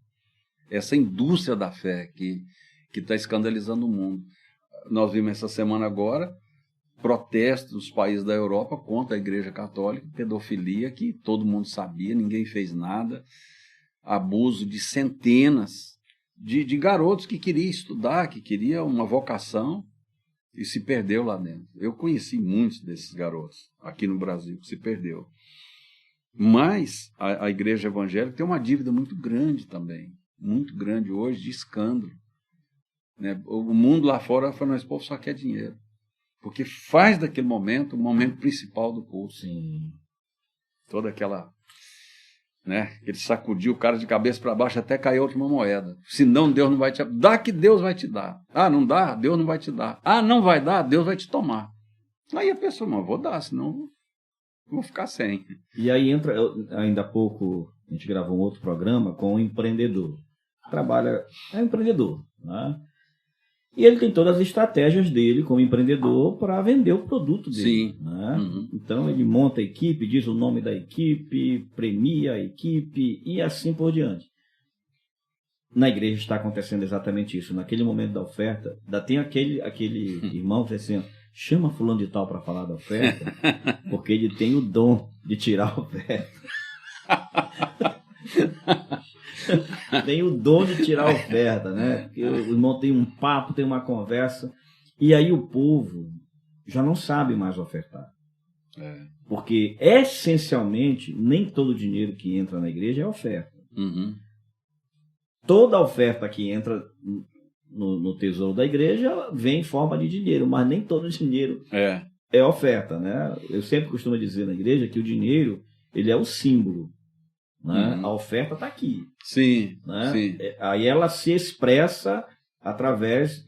Essa indústria da fé que está escandalizando o mundo. Nós vimos essa semana agora protestos dos países da Europa contra a Igreja Católica, pedofilia, que todo mundo sabia, ninguém fez nada, abuso de centenas de garotos que queriam estudar, que queriam uma vocação, e se perdeu lá dentro. Eu conheci muitos desses garotos aqui no Brasil que se perdeu. Mas a igreja evangélica tem uma dívida muito grande também, muito grande hoje, de escândalo. Né? O mundo lá fora falou, esse povo só quer dinheiro. Porque faz daquele momento o momento principal do culto. Sim. Toda aquela... Né? Ele sacudiu o cara de cabeça para baixo até cair a última moeda. Senão Deus não vai te... Dá que Deus vai te dar. Ah, não dá? Deus não vai te dar. Ah, não vai dar? Deus vai te tomar. Aí a pessoa, não, vou dar, senão vou ficar sem. E aí entra, ainda há pouco, a gente gravou um outro programa com um empreendedor. É um empreendedor, né? E ele tem todas as estratégias dele como empreendedor para vender o produto dele. Sim. Né? Uhum. Então ele monta a equipe, diz o nome da equipe, premia a equipe e assim por diante. Na igreja está acontecendo exatamente isso. Naquele momento da oferta, ainda tem aquele irmão que diz assim, chama fulano de tal para falar da oferta, porque ele tem o dom de tirar a oferta. Tem o dom de tirar a oferta, né? Porque o irmão tem um papo, tem uma conversa, e aí o povo já não sabe mais ofertar. Porque, essencialmente, nem todo dinheiro que entra na igreja é oferta. Uhum. Toda oferta que entra no tesouro da igreja vem em forma de dinheiro, mas nem todo dinheiro é oferta, né? Eu sempre costumo dizer na igreja que o dinheiro, ele é o símbolo. Né? Uhum. A oferta está aqui. Sim, né? sim. Aí ela se expressa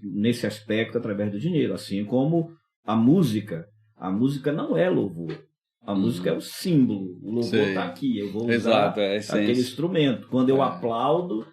nesse aspecto, através do dinheiro. Assim como a música. A música não é louvor. A música é o símbolo. O louvor está aqui. Eu vou usar aquele instrumento. Quando eu aplaudo,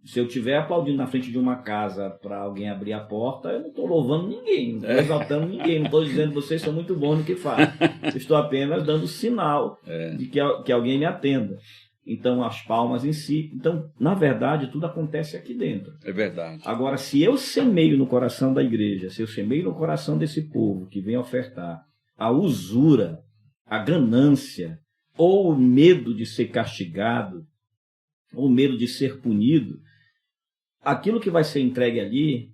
se eu estiver aplaudindo na frente de uma casa para alguém abrir a porta, eu não estou louvando ninguém, não estou exaltando ninguém, não estou dizendo que vocês são muito bons no que fazem. Eu estou apenas dando sinal de que alguém me atenda. Então, as palmas em si. Então, na verdade, tudo acontece aqui dentro. É verdade. Agora, se eu semeio no coração da igreja, se eu semeio no coração desse povo que vem ofertar a usura, a ganância, ou o medo de ser castigado, ou o medo de ser punido, aquilo que vai ser entregue ali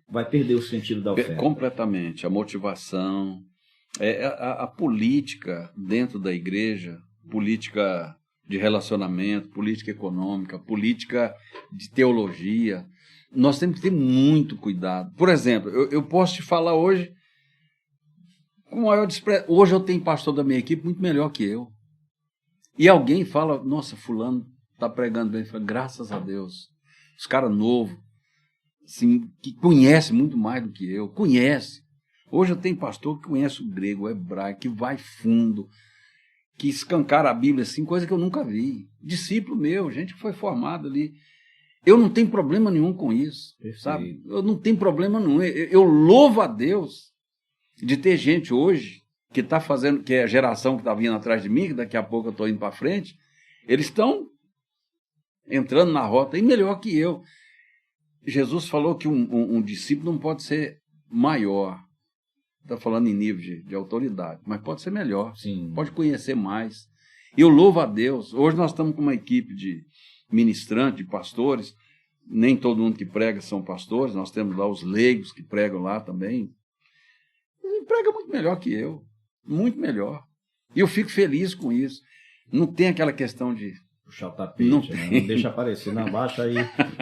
vai perder o sentido da oferta. Completamente. A motivação, a política dentro da igreja, política de relacionamento, política econômica, política de teologia. Nós temos que ter muito cuidado. Por exemplo, eu posso te falar hoje, com o maior desprezo, hoje eu tenho pastor da minha equipe muito melhor que eu. E alguém fala, nossa, fulano está pregando bem. Falo, graças a Deus. Os caras novos, assim, que conhece muito mais do que eu, conhece. Hoje eu tenho pastor que conhece o grego, o hebraico, que vai fundo, que escancara a Bíblia assim, coisa que eu nunca vi. Discípulo meu, gente que foi formado ali. Eu não tenho problema nenhum com isso, sabe? Eu não tenho problema nenhum. Eu louvo a Deus de ter gente hoje que está fazendo, que é a geração que está vindo atrás de mim, que daqui a pouco eu estou indo para frente, eles estão entrando na rota, e melhor que eu. Jesus falou que um discípulo não pode ser maior, está falando em nível de autoridade, mas pode ser melhor. Sim. Pode conhecer mais. Eu louvo a Deus. Hoje nós estamos com uma equipe de ministrantes, de pastores, nem todo mundo que prega são pastores, nós temos lá os leigos que pregam lá também. Ele prega muito melhor que eu, muito melhor. E eu fico feliz com isso. Não tem aquela questão de puxar o tapete, não deixa aparecer, não, baixa aí,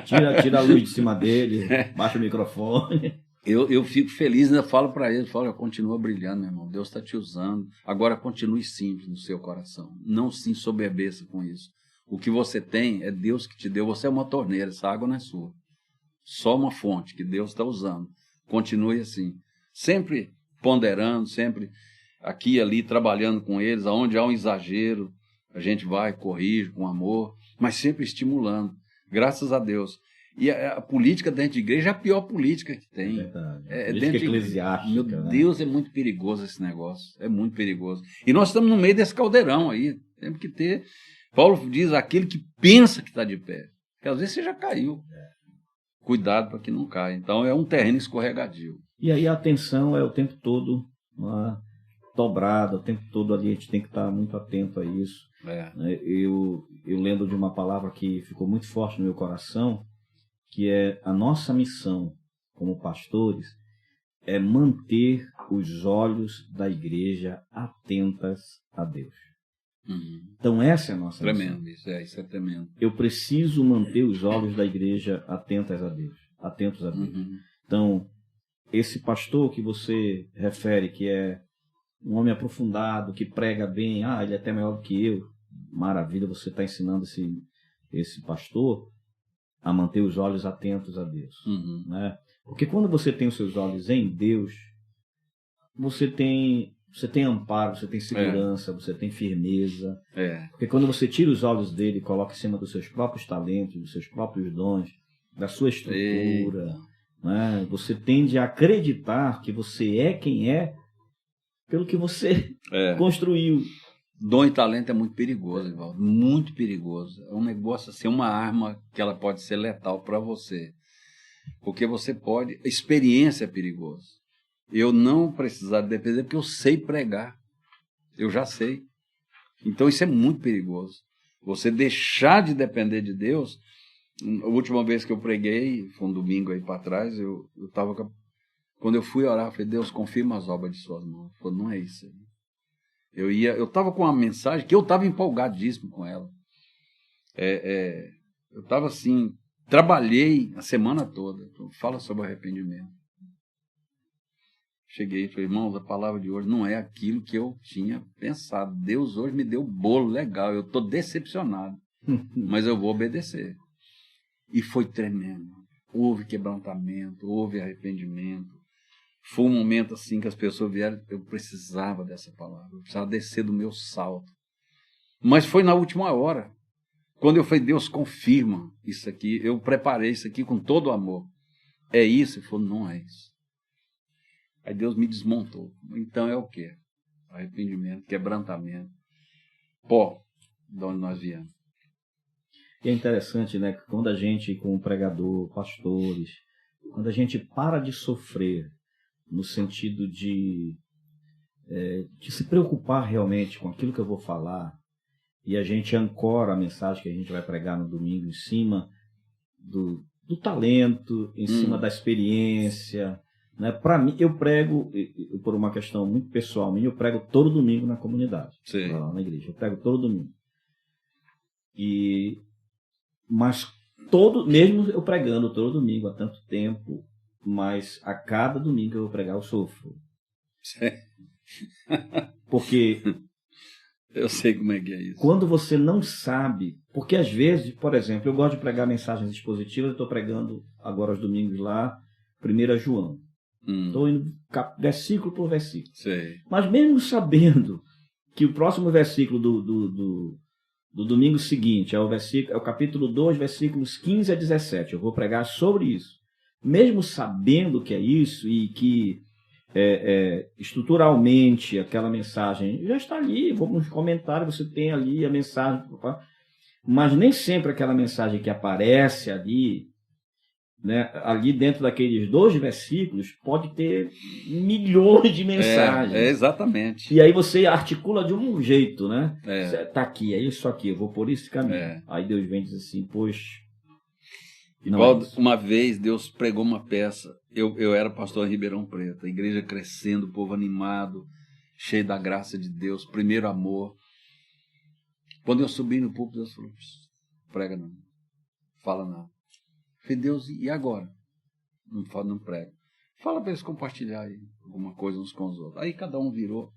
tira a luz de cima dele, baixa o microfone. Eu fico feliz, ainda falo para ele, continua brilhando, meu irmão, Deus está te usando. Agora continue simples no seu coração, não se ensoberbeça com isso. O que você tem é Deus que te deu, você é uma torneira, essa água não é sua. Só uma fonte que Deus está usando. Continue assim, sempre ponderando, sempre aqui e ali, trabalhando com eles, aonde há um exagero, a gente vai, corrige com amor, mas sempre estimulando, graças a Deus. E a política dentro de igreja é a pior política que tem. É verdade. Política eclesiástica. Meu Deus, é muito perigoso esse negócio. É muito perigoso. E nós estamos no meio desse caldeirão aí. Temos que ter... Paulo diz, aquele que pensa que está de pé. Porque às vezes você já caiu. cuidado para que não caia. Então é um terreno escorregadio. E aí a atenção é o tempo todo, né, dobrada, o tempo todo ali a gente tem que estar muito atento a isso. Né? Eu lembro de uma palavra que ficou muito forte no meu coração, que é a nossa missão como pastores, é manter os olhos da igreja atentas a Deus. Então essa é a nossa missão. Isso é tremendo. Eu preciso manter os olhos da igreja atentos a Deus. Então, esse pastor que você refere, que é um homem aprofundado, que prega bem, ele é até melhor do que eu, maravilha, você está ensinando esse pastor a manter os olhos atentos a Deus. Né? Porque quando você tem os seus olhos em Deus, você tem amparo, você tem segurança, você tem firmeza. Porque quando você tira os olhos dele e coloca em cima dos seus próprios talentos, dos seus próprios dons, da sua estrutura, né, você tende a acreditar que você é quem é pelo que você construiu. Dom e talento é muito perigoso, Evaldo, muito perigoso. É um negócio assim, uma arma que ela pode ser letal para você. Porque você pode... Experiência é perigoso. Eu não precisar depender porque eu sei pregar. Eu já sei. Então isso é muito perigoso. Você deixar de depender de Deus. A última vez que eu preguei, foi um domingo aí para trás, eu estava... Quando eu fui orar, eu falei, Deus, confirma as obras de suas mãos. Eu falei, não é isso aí. Eu estava com uma mensagem que eu estava empolgadíssimo com ela. Eu estava assim, trabalhei a semana toda. Então, fala sobre arrependimento. Cheguei e falei, irmãos, a palavra de hoje não é aquilo que eu tinha pensado. Deus hoje me deu bolo legal, eu estou decepcionado, mas eu vou obedecer. E foi tremendo. Houve quebrantamento, houve arrependimento. Foi um momento assim que as pessoas vieram, eu precisava dessa palavra, eu precisava descer do meu salto. Mas foi na última hora, quando eu falei, Deus, confirma isso aqui, eu preparei isso aqui com todo o amor. É isso? Ele falou, não é isso. Aí Deus me desmontou. Então é o quê? Arrependimento, quebrantamento, pó, de onde nós viemos. E é interessante, né, que quando a gente, como pregador, pastores, quando a gente para de sofrer, no sentido de se preocupar realmente com aquilo que eu vou falar, e a gente ancora a mensagem que a gente vai pregar no domingo em cima do talento, em cima da experiência, né? Para mim, eu prego, por uma questão muito pessoal minha, eu prego todo domingo na comunidade, lá na igreja, eu prego todo domingo. Mas mesmo eu pregando todo domingo há tanto tempo, mas a cada domingo que eu vou pregar eu sofro. Porque eu sei como é que é isso. Quando você não sabe, porque às vezes, por exemplo, eu gosto de pregar mensagens expositivas, eu estou pregando agora aos domingos lá, 1 João. Estou indo versículo por versículo. Sei. Mas mesmo sabendo que o próximo versículo do domingo seguinte é o capítulo 2, versículos 15 a 17, eu vou pregar sobre isso. Mesmo sabendo que é isso e que estruturalmente aquela mensagem já está ali, vou nos comentários, você tem ali a mensagem, mas nem sempre aquela mensagem que aparece ali, né, ali dentro daqueles 2 versículos, pode ter milhões de mensagens. Exatamente. E aí você articula de um jeito, né? Está aqui, é isso aqui, eu vou por esse caminho. Aí Deus vem e diz assim, poxa... Igual uma vez Deus pregou uma peça, eu era pastor em Ribeirão Preto, a igreja crescendo, o povo animado, cheio da graça de Deus, primeiro amor. Quando eu subi no púlpito, Deus falou, prega não, fala não. Eu falei, Deus, e agora? Não prega. Fala para eles compartilhar aí alguma coisa uns com os outros. Aí cada um virou,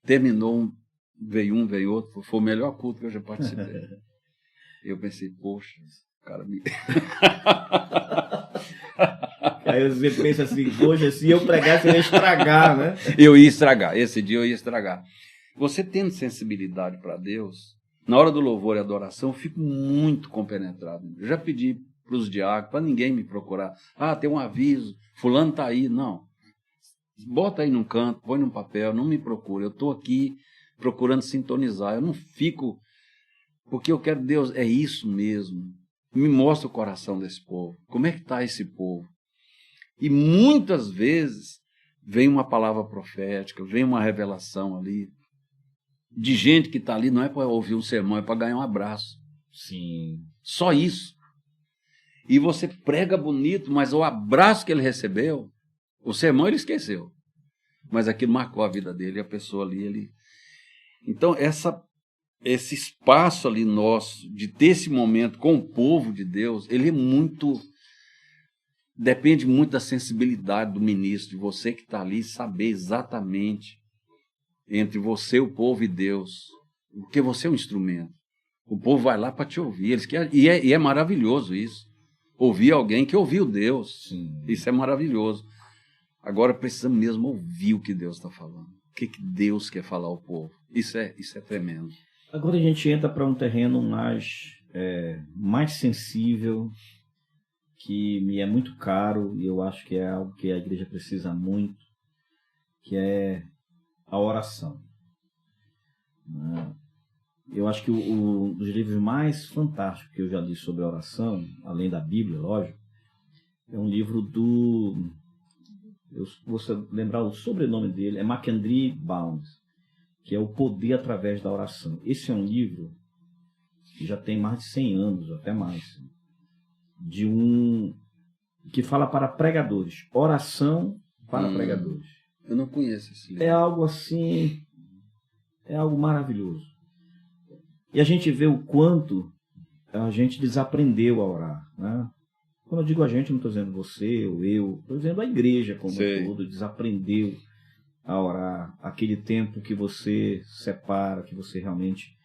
terminou, veio outro, foi o melhor culto que eu já participei. Eu pensei, poxa, cara me... Aí você pensa assim, poxa, se eu pregasse eu ia estragar, né? Eu ia estragar, esse dia eu ia estragar. Você tendo sensibilidade para Deus, na hora do louvor e adoração, eu fico muito compenetrado. Eu já pedi para os diáconos, para ninguém me procurar. Tem um aviso, fulano está aí. Não. Bota aí num canto, põe num papel, não me procura. Eu estou aqui procurando sintonizar. Eu não fico... Porque eu quero, Deus, é isso mesmo. me mostra o coração desse povo. Como é que está esse povo? E muitas vezes vem uma palavra profética, vem uma revelação ali, de gente que está ali, não é para ouvir um sermão, é para ganhar um abraço. Sim. Só isso. E você prega bonito, mas o abraço que ele recebeu, o sermão ele esqueceu. Mas aquilo marcou a vida dele, a pessoa ali, ele... Então, esse espaço ali nosso, de ter esse momento com o povo de Deus, ele é muito... Depende muito da sensibilidade do ministro, de você que está ali, saber exatamente entre você, o povo e Deus, porque você é um instrumento. O povo vai lá para te ouvir, eles querem, e é maravilhoso isso. Ouvir alguém que ouviu Deus. Sim. Isso é maravilhoso. Agora precisamos mesmo ouvir o que Deus está falando. O que Deus quer falar ao povo. Isso é tremendo. Agora a gente entra para um terreno mais sensível, que me é muito caro, e eu acho que é algo que a igreja precisa muito, que é a oração. Eu acho que um dos livros mais fantásticos que eu já li sobre oração, além da Bíblia, lógico, é um livro eu vou lembrar o sobrenome dele, é Mackenzie Bounds, que é O Poder Através da Oração. Esse é um livro que já tem mais de 100 anos, até mais, que fala para pregadores, oração para pregadores. Eu não conheço esse livro. É algo assim, é algo maravilhoso. E a gente vê o quanto a gente desaprendeu a orar, né? Quando eu digo a gente, não estou dizendo você ou eu, estou dizendo a igreja como um todo, desaprendeu a orar. Aquele tempo que você separa, que você realmente...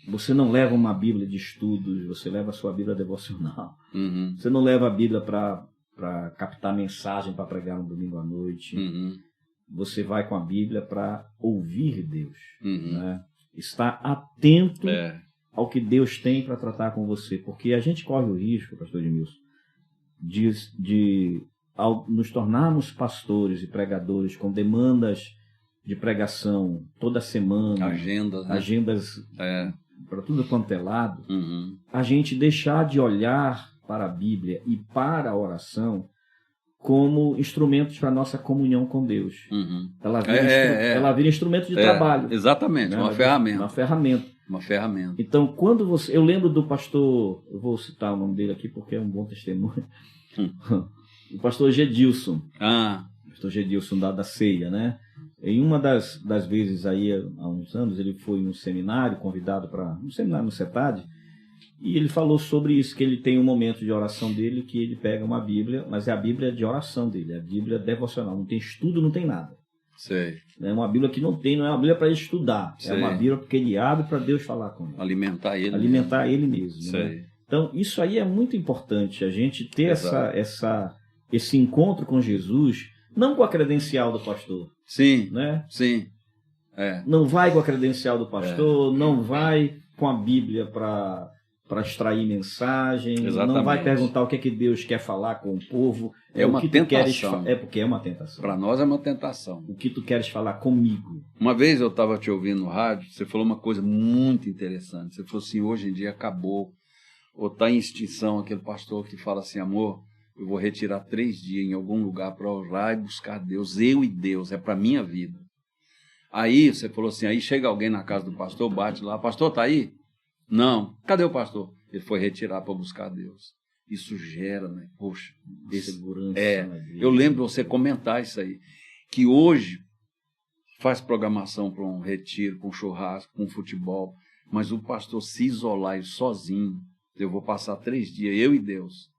Você não leva uma Bíblia de estudos, você leva a sua Bíblia devocional. Uhum. Você não leva a Bíblia para captar mensagem para pregar no domingo à noite. Uhum. Você vai com a Bíblia para ouvir Deus. Uhum. Né? Estar atento ao que Deus tem para tratar com você. Porque a gente corre o risco, pastor Edmilson, ao nos tornarmos pastores e pregadores com demandas de pregação toda semana, agendas para tudo quanto é lado, a gente deixar de olhar para a Bíblia e para a oração como instrumentos para a nossa comunhão com Deus. Ela vira instrumento de trabalho. Exatamente, né? Uma ferramenta. Uma ferramenta. Então, quando eu lembro do pastor, eu vou citar o nome dele aqui porque é um bom testemunho, o pastor Gedilson. Pastor Gedilson da Ceia, né? Em uma das vezes aí, há uns anos, ele foi em um seminário, convidado para um seminário no CETAD, e ele falou sobre isso, que ele tem um momento de oração dele, que ele pega uma Bíblia, mas é a Bíblia de oração dele, é a Bíblia devocional, não tem estudo, não tem nada. Sei. É uma Bíblia que não é uma Bíblia para ele estudar, Sei. É uma Bíblia porque ele abre para Deus falar com ele. Alimentar ele mesmo. Né? Então, isso aí é muito importante, a gente ter esse encontro com Jesus, não com a credencial do pastor. Sim, né? Sim. Não vai com a credencial do pastor, não vai com a Bíblia para extrair mensagem, Exatamente. Não vai perguntar o que é que Deus quer falar com o povo. É uma o que tentação. Porque é uma tentação. Para nós é uma tentação. O que tu queres falar comigo? Uma vez eu estava te ouvindo no rádio, você falou uma coisa muito interessante. Você falou assim, hoje em dia acabou, ou está em extinção aquele pastor que fala assim, amor, eu vou retirar 3 dias em algum lugar para orar e buscar Deus. Eu e Deus, é para a minha vida. Aí você falou assim, aí chega alguém na casa do pastor, bate lá, pastor, tá aí? Não. Cadê o pastor? Ele foi retirar para buscar Deus. Isso gera, né? Poxa, segurança. Eu lembro você comentar isso aí, que hoje faz programação para um retiro, para um churrasco, para um futebol, mas o pastor se isolar e sozinho, eu vou passar 3 dias, eu e Deus.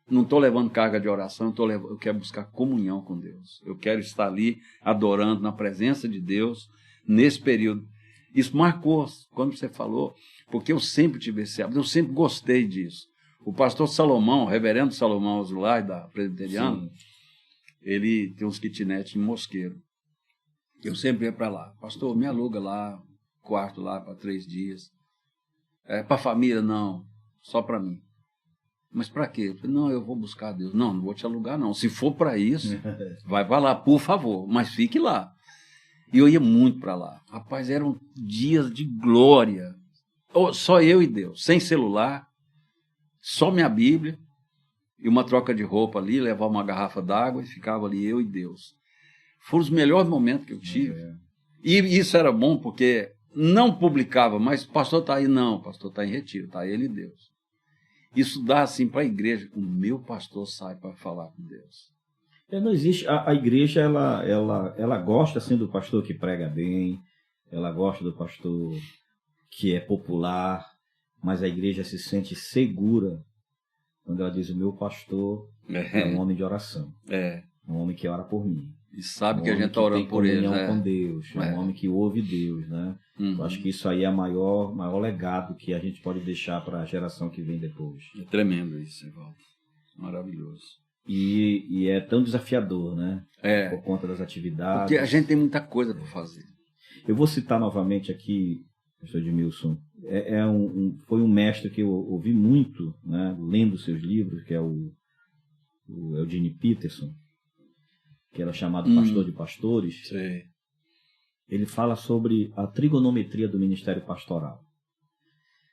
Não estou levando carga de oração, eu quero buscar comunhão com Deus. Eu quero estar ali adorando na presença de Deus nesse período. Isso marcou quando você falou, porque eu sempre tive esse hábito, eu sempre gostei disso. O pastor Salomão, o reverendo Salomão Azulay, da Presbiteriana, ele tem uns kitnets em Mosqueiro. Eu sempre ia para lá. Pastor, me aluga lá, quarto lá para 3 dias. Para a família, não, só para mim. Mas para quê? Eu falei, não, eu vou buscar Deus. Não vou te alugar, não. Se for para isso, vai para lá, por favor, mas fique lá. E eu ia muito para lá. Rapaz, eram dias de glória. Só eu e Deus, sem celular. só minha Bíblia e uma troca de roupa ali, levava uma garrafa d'água e ficava ali eu e Deus. Foram os melhores momentos que eu tive. E isso era bom porque não publicava, mas o pastor está aí, não, o pastor está em retiro, está ele e Deus. Isso dá assim para a igreja, o meu pastor sai para falar com Deus. Não existe, a igreja ela gosta assim do pastor que prega bem, ela gosta do pastor que é popular, mas a igreja se sente segura quando ela diz: o meu pastor é um homem de oração, um homem que ora por mim. E sabe que a gente está orando por ele, né? Com Deus, é um homem que ouve Deus, né? Eu acho que isso aí é o maior legado que a gente pode deixar para a geração que vem depois. É tremendo isso, Evaldo. Maravilhoso. E é tão desafiador, né? Por conta das atividades. Porque a gente tem muita coisa para fazer. Eu vou citar novamente aqui, pastor Edmilson, foi um mestre que eu ouvi muito, né, lendo seus livros, que é o Eugene Peterson, que era chamado Pastor de Pastores. Sim. Ele fala sobre a trigonometria do ministério pastoral.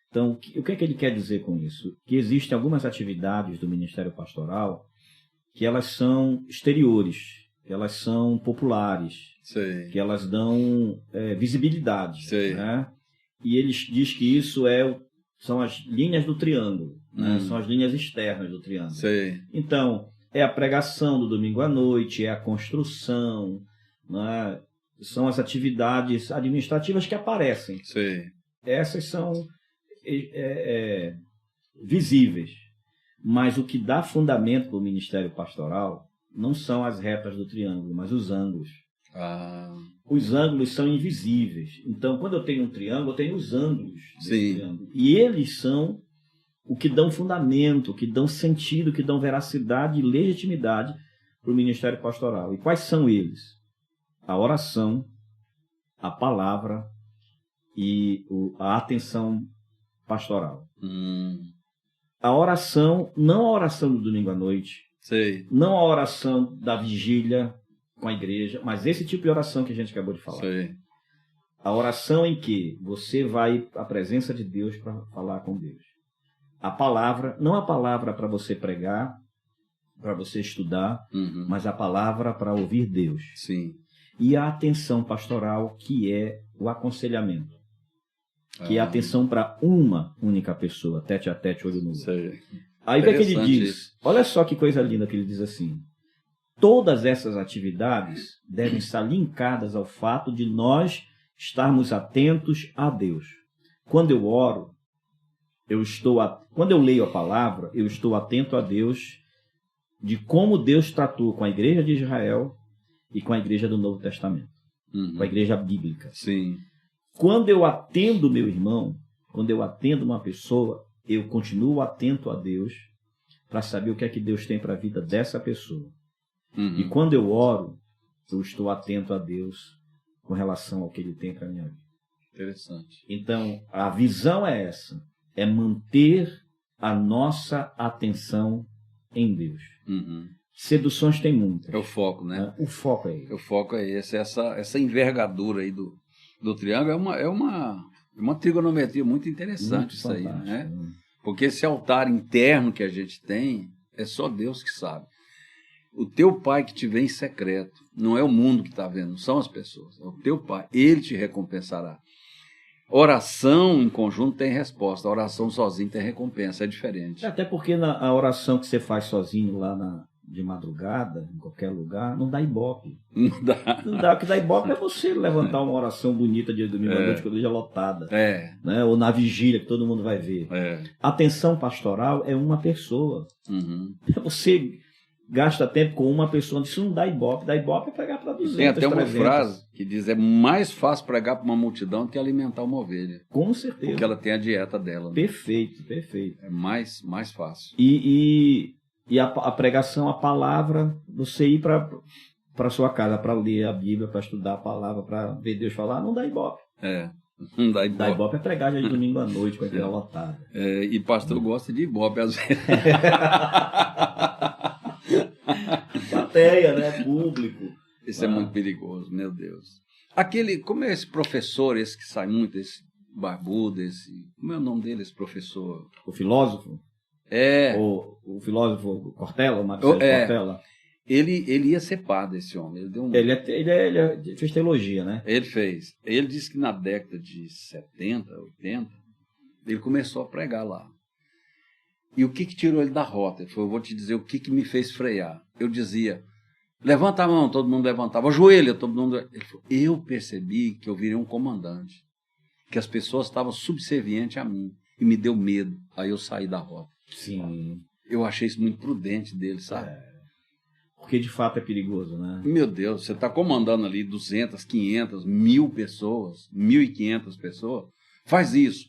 Então, o que é que ele quer dizer com isso? Que existem algumas atividades do ministério pastoral que elas são exteriores, que elas são populares, Sim. que elas dão visibilidade. Né? E ele diz que isso são as linhas do triângulo, né? São as linhas externas do triângulo. Sim. Então, é a pregação do domingo à noite, é a construção, né? São as atividades administrativas que aparecem. Sim. Essas são visíveis. Mas o que dá fundamento para o ministério pastoral não são as retas do triângulo, mas os ângulos. Os ângulos são invisíveis. Então, quando eu tenho um triângulo, eu tenho os ângulos desse triângulo. E eles são o que dão fundamento, o que dão sentido, o que dão veracidade e legitimidade para o ministério pastoral. E quais são eles? A oração, a palavra e a atenção pastoral. A oração, não a oração do domingo à noite, não a oração da vigília com a igreja, mas esse tipo de oração que a gente acabou de falar. A oração em que você vai à presença de Deus para falar com Deus. A palavra, não a palavra para você pregar, para você estudar, mas a palavra para ouvir Deus. E a atenção pastoral, que é o aconselhamento. Que é a atenção para uma única pessoa, tete a tete, olho no olho. Aí o que é que ele diz? Olha só que coisa linda que ele diz assim: todas essas atividades devem estar linkadas ao fato de nós estarmos atentos a Deus. Quando eu oro, quando eu leio a palavra, eu estou atento a Deus, de como Deus tratou com a igreja de Israel e com a igreja do Novo Testamento, com a igreja bíblica. Quando eu atendo meu irmão, quando eu atendo uma pessoa, eu continuo atento a Deus para saber o que é que Deus tem para a vida dessa pessoa. E quando eu oro, eu estou atento a Deus com relação ao que Ele tem para a minha vida. Interessante. Então, a visão é essa, é manter a nossa atenção em Deus. Seduções tem muitas. É o foco, né? O foco é esse. O foco é esse. Essa envergadura aí do triângulo é uma trigonometria muito interessante, muito isso aí, né? Porque esse altar interno que a gente tem, é só Deus que sabe. O teu pai que te vê em secreto, não é o mundo que está vendo, não são as pessoas, é o teu pai, ele te recompensará. Oração em conjunto tem resposta, a oração sozinho tem recompensa, é diferente. Até porque a oração que você faz sozinho lá de madrugada, em qualquer lugar, não dá ibope. Não dá. Não dá, o que dá ibope é você levantar uma oração bonita de domingo à noite com a igreja lotada. Né? Ou na vigília, que todo mundo vai ver. A atenção pastoral é uma pessoa. Você gasta tempo com uma pessoa, isso não dá ibope. Dá ibope é pregar para 200, Tem até uma 300. frase que diz: é mais fácil pregar para uma multidão do que alimentar uma ovelha. Com certeza. Porque ela tem a dieta dela. Né? Perfeito. É mais fácil. E a pregação, a palavra, você ir para sua casa para ler a Bíblia, para estudar a palavra, para ver Deus falar, não dá ibope. Não dá ibope. Dá ibope é pregar já de domingo à noite com a igreja lotada. E pastor gosta de ibope às vezes. Plateia, né? Público. Isso é muito perigoso, meu Deus. Como é esse professor, esse que sai muito, esse barbudo, como é o nome dele, esse professor? O filósofo? O filósofo Cortella, o Marcelo Cortella. Ele ia ser padre, esse homem. Ele fez teologia, né? Ele fez. Ele disse que na década de 70, 80, ele começou a pregar lá. E o que tirou ele da rota? Ele falou, eu vou te dizer o que me fez frear. Eu dizia, levanta a mão, todo mundo levantava, ajoelha, todo mundo... Ele falou, eu percebi que eu virei um comandante, que as pessoas estavam subservientes a mim, e me deu medo. Aí eu saí da rota. Sim. Eu achei isso muito prudente dele, sabe? Porque de fato é perigoso, né? Meu Deus, você está comandando ali 200, 500, 1.000 pessoas, 1.500 pessoas, faz isso.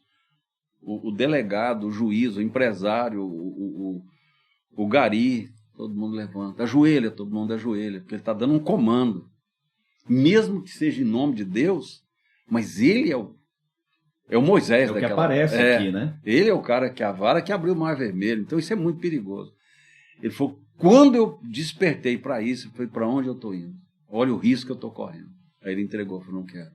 O delegado, o juiz, o empresário, o gari, todo mundo levanta, ajoelha, todo mundo ajoelha, porque ele está dando um comando. Mesmo que seja em nome de Deus, mas ele é o Moisés daquela... que aparece aqui, né? Ele é o cara que a vara que abriu o Mar Vermelho, então isso é muito perigoso. Ele falou, quando eu despertei para isso, eu falei, para onde eu estou indo? Olha o risco que eu estou correndo. Aí ele entregou, falou, não quero.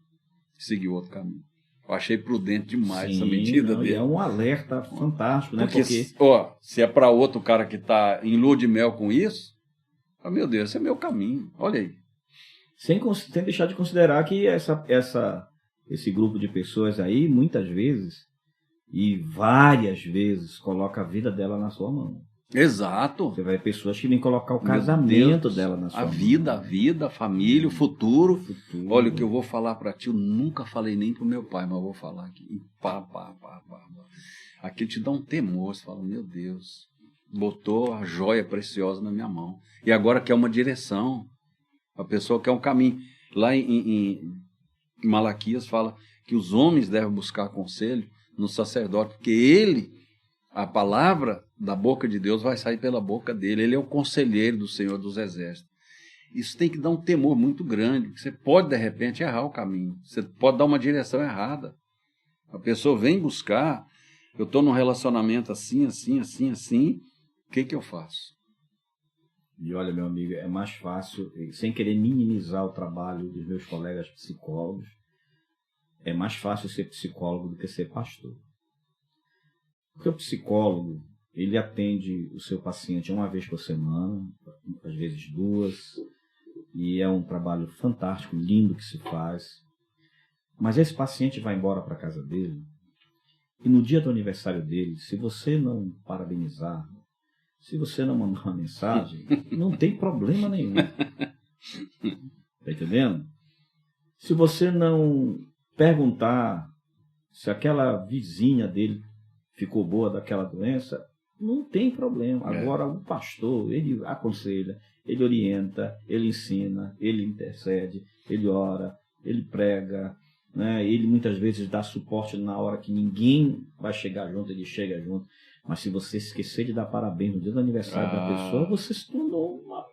Seguiu outro caminho. Eu achei prudente demais essa medida dele. É um alerta fantástico, né? Porque se é para outro cara que está em lua de mel com isso, meu Deus, esse é meu caminho. Olha aí. Sem deixar de considerar que esse grupo de pessoas aí, muitas vezes, e várias vezes, coloca a vida dela na sua mão. Exato. Você vai ver pessoas que vêm colocar o casamento dela na sua mão. A vida, a família, o futuro. Olha, o que eu vou falar para ti, eu nunca falei nem pro meu pai, mas eu vou falar aqui. Pá. Aquilo te dá um temor, você fala, meu Deus, botou a joia preciosa na minha mão. E agora quer uma direção. A pessoa quer um caminho. Lá em Malaquias fala que os homens devem buscar conselho no sacerdote, porque a palavra da boca de Deus vai sair pela boca dele. Ele é o conselheiro do Senhor dos Exércitos. Isso tem que dar um temor muito grande, porque você pode, de repente, errar o caminho. Você pode dar uma direção errada. A pessoa vem buscar, eu estou num relacionamento assim, o que eu faço? E olha, meu amigo, é mais fácil, sem querer minimizar o trabalho dos meus colegas psicólogos, é mais fácil ser psicólogo do que ser pastor. Porque o psicólogo, ele atende o seu paciente uma vez por semana, às vezes 2, e é um trabalho fantástico, lindo que se faz. Mas esse paciente vai embora para a casa dele, e no dia do aniversário dele, se você não parabenizar, se você não mandar uma mensagem, não tem problema nenhum. Tá entendendo? Se você não perguntar se aquela vizinha dele ficou boa daquela doença, não tem problema. Agora, o pastor, ele aconselha, ele orienta, ele ensina, ele intercede, ele ora, ele prega, né? Ele muitas vezes dá suporte na hora que ninguém vai chegar junto, ele chega junto. Mas se você esquecer de dar parabéns no dia do aniversário da pessoa, você se tornou uma...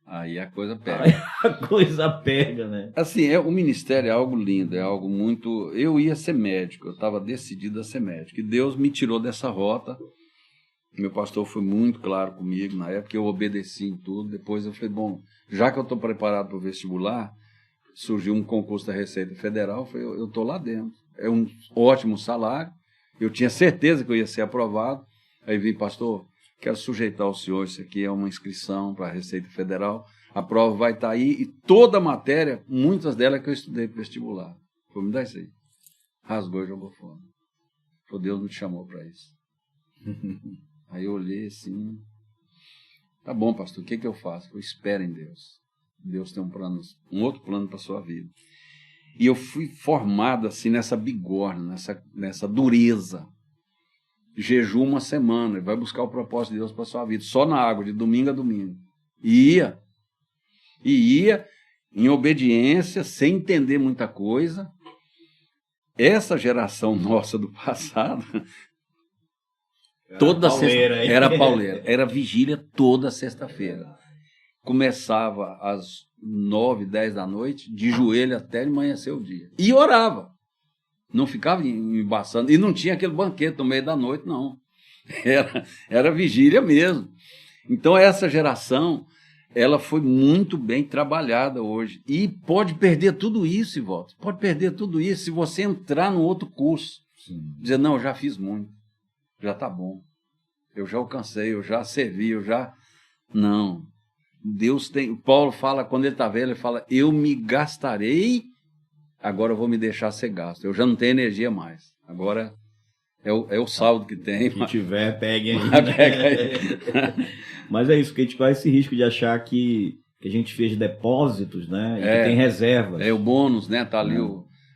Aí a coisa pega. Aí a coisa pega, né? Assim, o ministério é algo lindo, é algo muito... Eu ia ser médico, eu estava decidido a ser médico. E Deus me tirou dessa rota. Meu pastor foi muito claro comigo na época, eu obedeci em tudo. Depois eu falei, bom, já que eu estou preparado para o vestibular, surgiu um concurso da Receita Federal, eu falei, eu estou lá dentro. É um ótimo salário. Eu tinha certeza que eu ia ser aprovado. Aí vim, pastor, quero sujeitar o senhor, isso aqui é uma inscrição para a Receita Federal, a prova vai estar aí, e toda a matéria, muitas delas que eu estudei para vestibular. Falei, me dá isso aí. Rasgou e jogou fora. Falei, Deus não te chamou para isso. Aí eu olhei assim, tá bom, pastor, o que eu faço? Eu espero em Deus. Deus tem um outro plano para a sua vida. E eu fui formado assim nessa bigorna, nessa dureza. Jejum uma semana, vai buscar o propósito de Deus para a sua vida, só na água, de domingo a domingo. E ia em obediência, sem entender muita coisa. Essa geração nossa do passado, toda sexta era pauleira, era vigília toda sexta-feira. Começava às 9, 10 da noite, de joelho até amanhecer o dia. E orava. Não ficava embaçando. E não tinha aquele banquete no meio da noite, não. Era vigília mesmo. Então, essa geração, ela foi muito bem trabalhada hoje. E pode perder tudo isso, Ivaldo. Pode perder tudo isso se você entrar no outro curso. Sim. Dizer, não, já fiz muito. Já está bom. eu já alcancei, eu já servi, eu já... Não. Deus tem... Paulo fala, quando ele está velho, ele fala, eu me gastarei, agora eu vou me deixar ser gasto. Eu já não tenho energia mais. Agora é o saldo que tem. Quem tiver, pegue aí. Pega aí. Mas é isso, que a gente corre esse risco de achar que a gente fez depósitos, né? E que tem reservas. É o bônus, né? Tá ali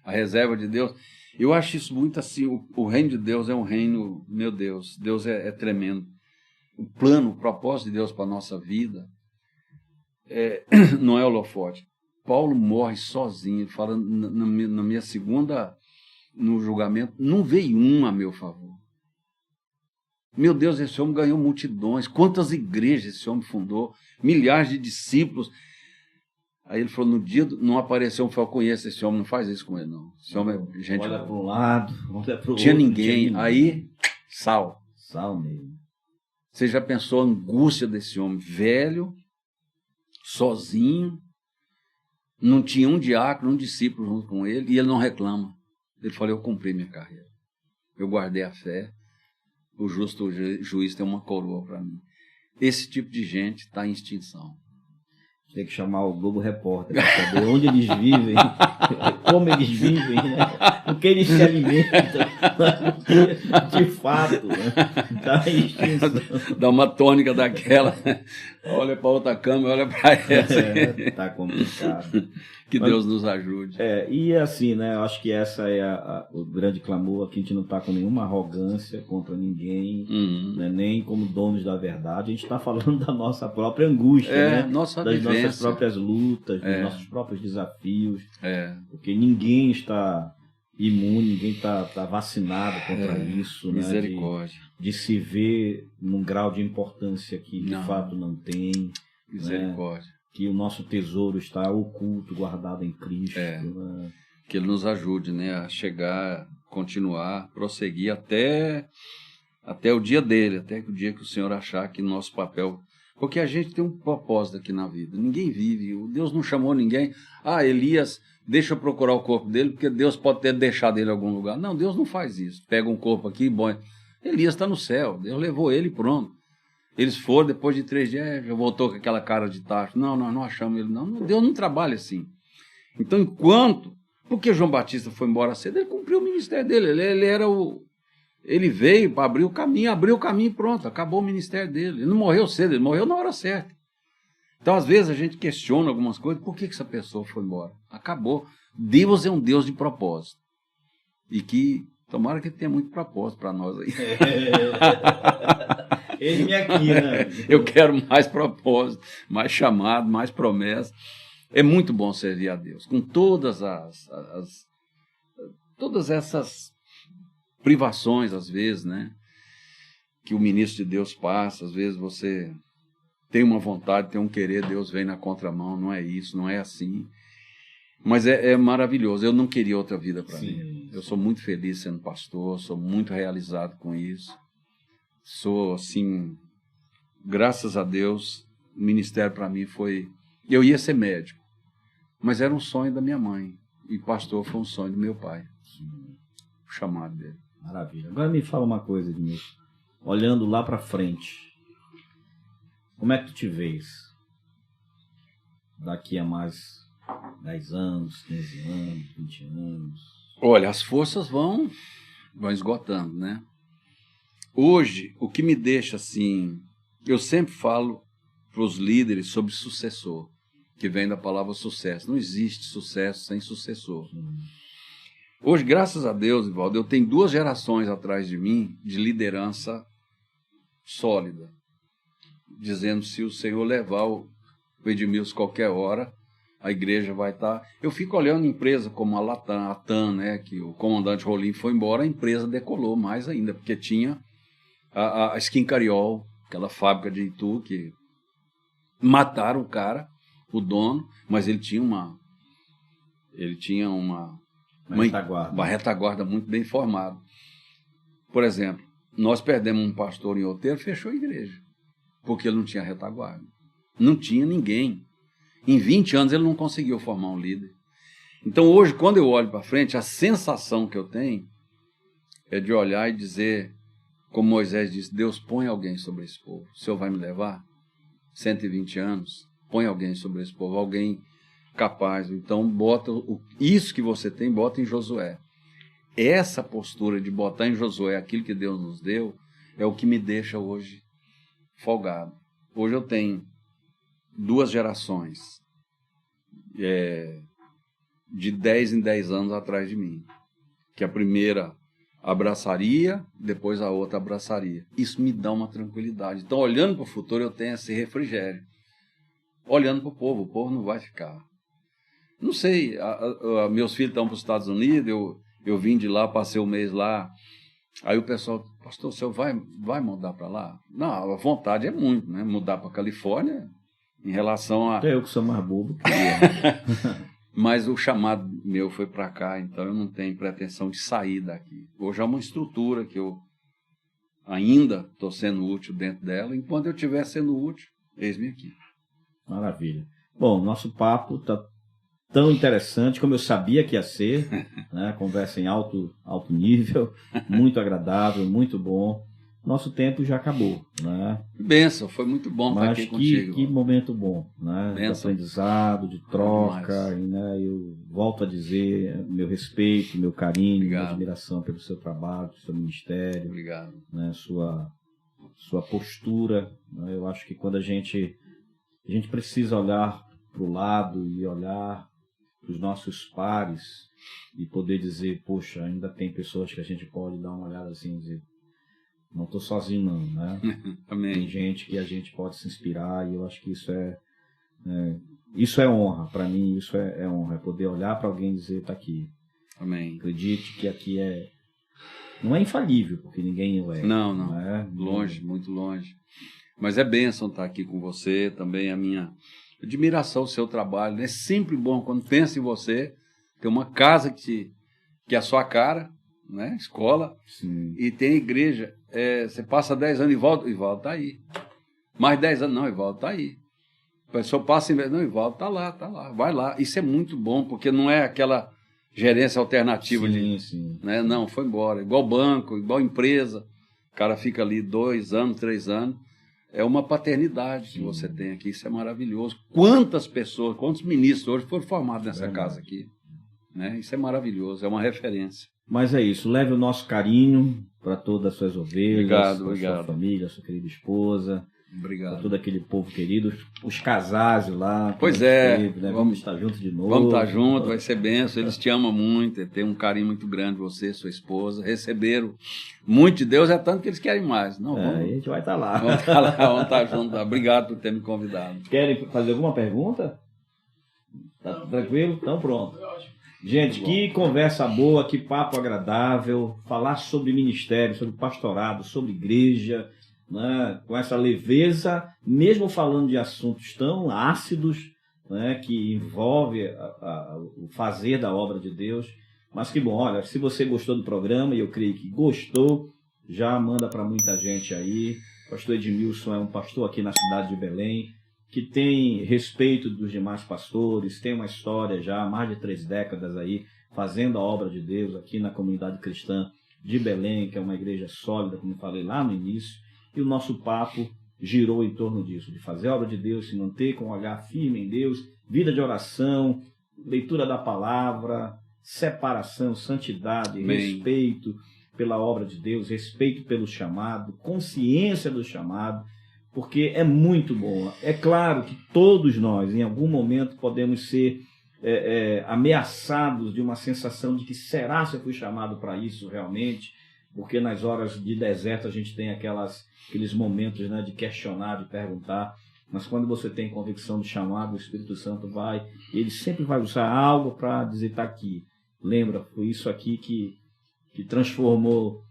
a reserva de Deus. Eu acho isso muito assim, o reino de Deus é um reino, meu Deus, Deus é tremendo. O plano, o propósito de Deus para a nossa vida não é holofote. Paulo morre sozinho, ele fala na minha segunda, no julgamento, não veio um a meu favor. Meu Deus, esse homem ganhou multidões, quantas igrejas esse homem fundou, milhares de discípulos. Aí ele falou, no dia, não apareceu um, falou, conheço esse homem, não faz isso com ele não. Esse homem é gente... Olha para um lado, olha para o outro. Tinha ninguém, aí, sal. Sal mesmo. Você já pensou a angústia desse homem, velho, sozinho, não tinha um diácono, um discípulo junto com ele, e ele não reclama. Ele falou, eu cumpri minha carreira. Eu guardei a fé, o justo juiz tem uma coroa para mim. Esse tipo de gente está em extinção. Tem que chamar o Globo Repórter para saber onde eles vivem, como eles vivem, né? O que eles se alimentam. De fato, né? Tá em extinção. Dá uma tônica daquela. Olha para outra câmera, olha para essa. Tá complicado. Que Deus nos ajude. E assim, né? Eu acho que essa é o grande clamor. Aqui a gente não está com nenhuma arrogância contra ninguém, né, nem como donos da verdade. A gente está falando da nossa própria angústia, né? Nossa das vivência. Nossas próprias lutas, dos nossos próprios desafios. Porque ninguém está imune, ninguém está vacinado contra isso. Misericórdia. Né, de se ver num grau de importância que de fato não tem. Misericórdia. Né? Que o nosso tesouro está oculto, guardado em Cristo. Né? Que Ele nos ajude, né, a chegar, continuar, prosseguir até o dia dele, até o dia que o Senhor achar que nosso papel... Porque a gente tem um propósito aqui na vida. Ninguém vive. Deus não chamou ninguém. Elias, deixa eu procurar o corpo dele, porque Deus pode ter deixado ele em algum lugar. Não, Deus não faz isso. Pega um corpo aqui, bom. Elias está no céu. Deus levou ele e pronto. Eles foram, depois de 3 dias, já voltou com aquela cara de tacho. Não, nós não achamos ele. Não, Deus não trabalha assim. Então, porque João Batista foi embora cedo, ele cumpriu o ministério dele. Ele veio para abrir o caminho e pronto, acabou o ministério dele. Ele não morreu cedo, ele morreu na hora certa. Então, às vezes, a gente questiona algumas coisas. Por que essa pessoa foi embora? Acabou. Deus é um Deus de propósito. E que, tomara que ele tenha muito propósito para nós aí. Ele aqui, né? Eu quero mais propósito, mais chamado, mais promessa. É muito bom servir a Deus, com todas todas essas privações, às vezes, né? Que o ministro de Deus passa. Às vezes você tem uma vontade, tem um querer, Deus vem na contramão. Não é isso, não é assim. Mas é maravilhoso. Eu não queria outra vida para mim. Eu sou muito feliz sendo pastor, sou muito realizado com isso. Sou, assim, graças a Deus, o ministério para mim foi... Eu ia ser médico, mas era um sonho da minha mãe. E pastor foi um sonho do meu pai. O chamado dele. Maravilha. Agora me fala uma coisa, Edmilson. Olhando lá para frente, como é que tu te vês? Daqui a mais 10 anos, 15 anos, 20 anos? Olha, as forças vão esgotando, né? Hoje, o que me deixa assim... Eu sempre falo para os líderes sobre sucessor, que vem da palavra sucesso. Não existe sucesso sem sucessor. Hoje, graças a Deus, Ivaldo, eu tenho 2 gerações atrás de mim de liderança sólida, dizendo, se o Senhor levar o Edmilson qualquer hora, a igreja vai estar... Eu fico olhando empresa como a Latam, a TAM, né, que o comandante Rolim foi embora, a empresa decolou mais ainda, porque tinha a Skin Cariol, aquela fábrica de Itu, que mataram o cara, o dono, mas ele tinha uma retaguarda muito bem formada. Por exemplo, nós perdemos um pastor em Outeiro, fechou a igreja, porque ele não tinha retaguarda. Não tinha ninguém. Em 20 anos ele não conseguiu formar um líder. Então hoje, quando eu olho para frente, a sensação que eu tenho é de olhar e dizer, como Moisés disse, Deus põe alguém sobre esse povo. O Senhor vai me levar? 120 anos, põe alguém sobre esse povo, alguém capaz. Então, bota isso que você tem, bota em Josué. Essa postura de botar em Josué aquilo que Deus nos deu é o que me deixa hoje folgado. Hoje eu tenho 2 gerações de 10 em 10 anos atrás de mim, que a primeira abraçaria, depois a outra abraçaria. Isso me dá uma tranquilidade. Então, olhando para o futuro, eu tenho esse refrigério. Olhando para o povo não vai ficar. Não sei, meus filhos estão para os Estados Unidos, eu vim de lá, passei um mês lá, aí o pessoal, pastor, o senhor vai mudar para lá? Não, a vontade é muito, né? Mudar para a Califórnia, em relação a... Até eu que sou mais bobo. Mas o chamado meu foi para cá, então eu não tenho pretensão de sair daqui. Hoje é uma estrutura que eu ainda estou sendo útil dentro dela, enquanto eu estiver sendo útil, eis-me aqui. Maravilha. Bom, nosso papo está tão interessante como eu sabia que ia ser, né? Conversa em alto nível, muito agradável, muito bom. Nosso tempo já acabou, né? Bênção, foi muito bom estar aqui contigo. Que momento bom, né? De Bênção. aprendizado, de troca, e, né, eu volto a dizer meu respeito, meu carinho, minha admiração pelo seu trabalho, pelo seu ministério. Obrigado. Né, sua postura, né? Eu acho que quando a gente precisa olhar para o lado e olhar para os nossos pares e poder dizer, poxa, ainda tem pessoas que a gente pode dar uma olhada assim e dizer, não estou sozinho não, né? Amém. Tem gente que a gente pode se inspirar e eu acho que isso é honra, para mim isso é honra, é poder olhar para alguém e dizer, está aqui. Amém. Acredite que aqui não é infalível, porque ninguém é. Não. É? Longe, muito longe. Mas é bênção estar aqui com você, também a minha admiração ao seu trabalho. É sempre bom, quando pensa em você, ter uma casa que é a sua cara, né? Escola. Sim. E tem igreja. Você passa 10 anos e volta está aí. Mais 10 anos, não, Ivaldo está aí. A pessoa passa em vez, não, Ivaldo está lá, vai lá. Isso é muito bom, porque não é aquela gerência alternativa. Sim. Né? Não, foi embora. Igual banco, igual empresa. O cara fica ali 2 anos, 3 anos. É uma paternidade que você tem aqui, isso é maravilhoso. Quantas pessoas, quantos ministros hoje foram formados nessa casa aqui? Né? Isso é maravilhoso, é uma referência. Mas é isso, leve o nosso carinho para todas as suas ovelhas, obrigado. Sua família, sua querida esposa, Obrigado. para todo aquele povo querido, os casais lá. Pois é, né? Vamos estar juntos de novo. Vamos estar juntos, vai ser benção. Eles te amam muito, tem um carinho muito grande, você, sua esposa. Receberam muito de Deus, é tanto que eles querem mais. Não, a gente vai estar lá. Vamos estar juntos. Obrigado por ter me convidado. Querem fazer alguma pergunta? Tá tranquilo? Então pronto. Gente, que conversa boa, que papo agradável, falar sobre ministério, sobre pastorado, sobre igreja, né, com essa leveza, mesmo falando de assuntos tão ácidos, né, que envolve o fazer da obra de Deus. Mas que bom, olha, se você gostou do programa, e eu creio que gostou, já manda para muita gente aí. O pastor Edmilson é um pastor aqui na cidade de Belém, que tem respeito dos demais pastores, tem uma história já há mais de 3 décadas aí, fazendo a obra de Deus aqui na comunidade cristã de Belém, que é uma igreja sólida, como eu falei lá no início, e o nosso papo girou em torno disso, de fazer a obra de Deus, se manter com um olhar firme em Deus, vida de oração, leitura da palavra, separação, santidade, Amém. Respeito pela obra de Deus, respeito pelo chamado, consciência do chamado, porque é muito bom. É claro que todos nós, em algum momento, podemos ser ameaçados de uma sensação de que será se eu fui chamado para isso realmente, porque nas horas de deserto a gente tem aqueles momentos, né, de questionar, de perguntar, mas quando você tem convicção do chamado, o Espírito Santo ele sempre vai usar algo para dizer, está aqui. Lembra, foi isso aqui que transformou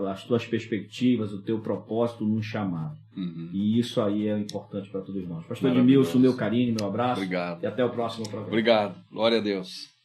as tuas perspectivas, o teu propósito num chamado. Uhum. E isso aí é importante para todos nós. Pastor Edmilson, meu carinho, meu abraço. Obrigado. E até o próximo programa. Obrigado. Glória a Deus.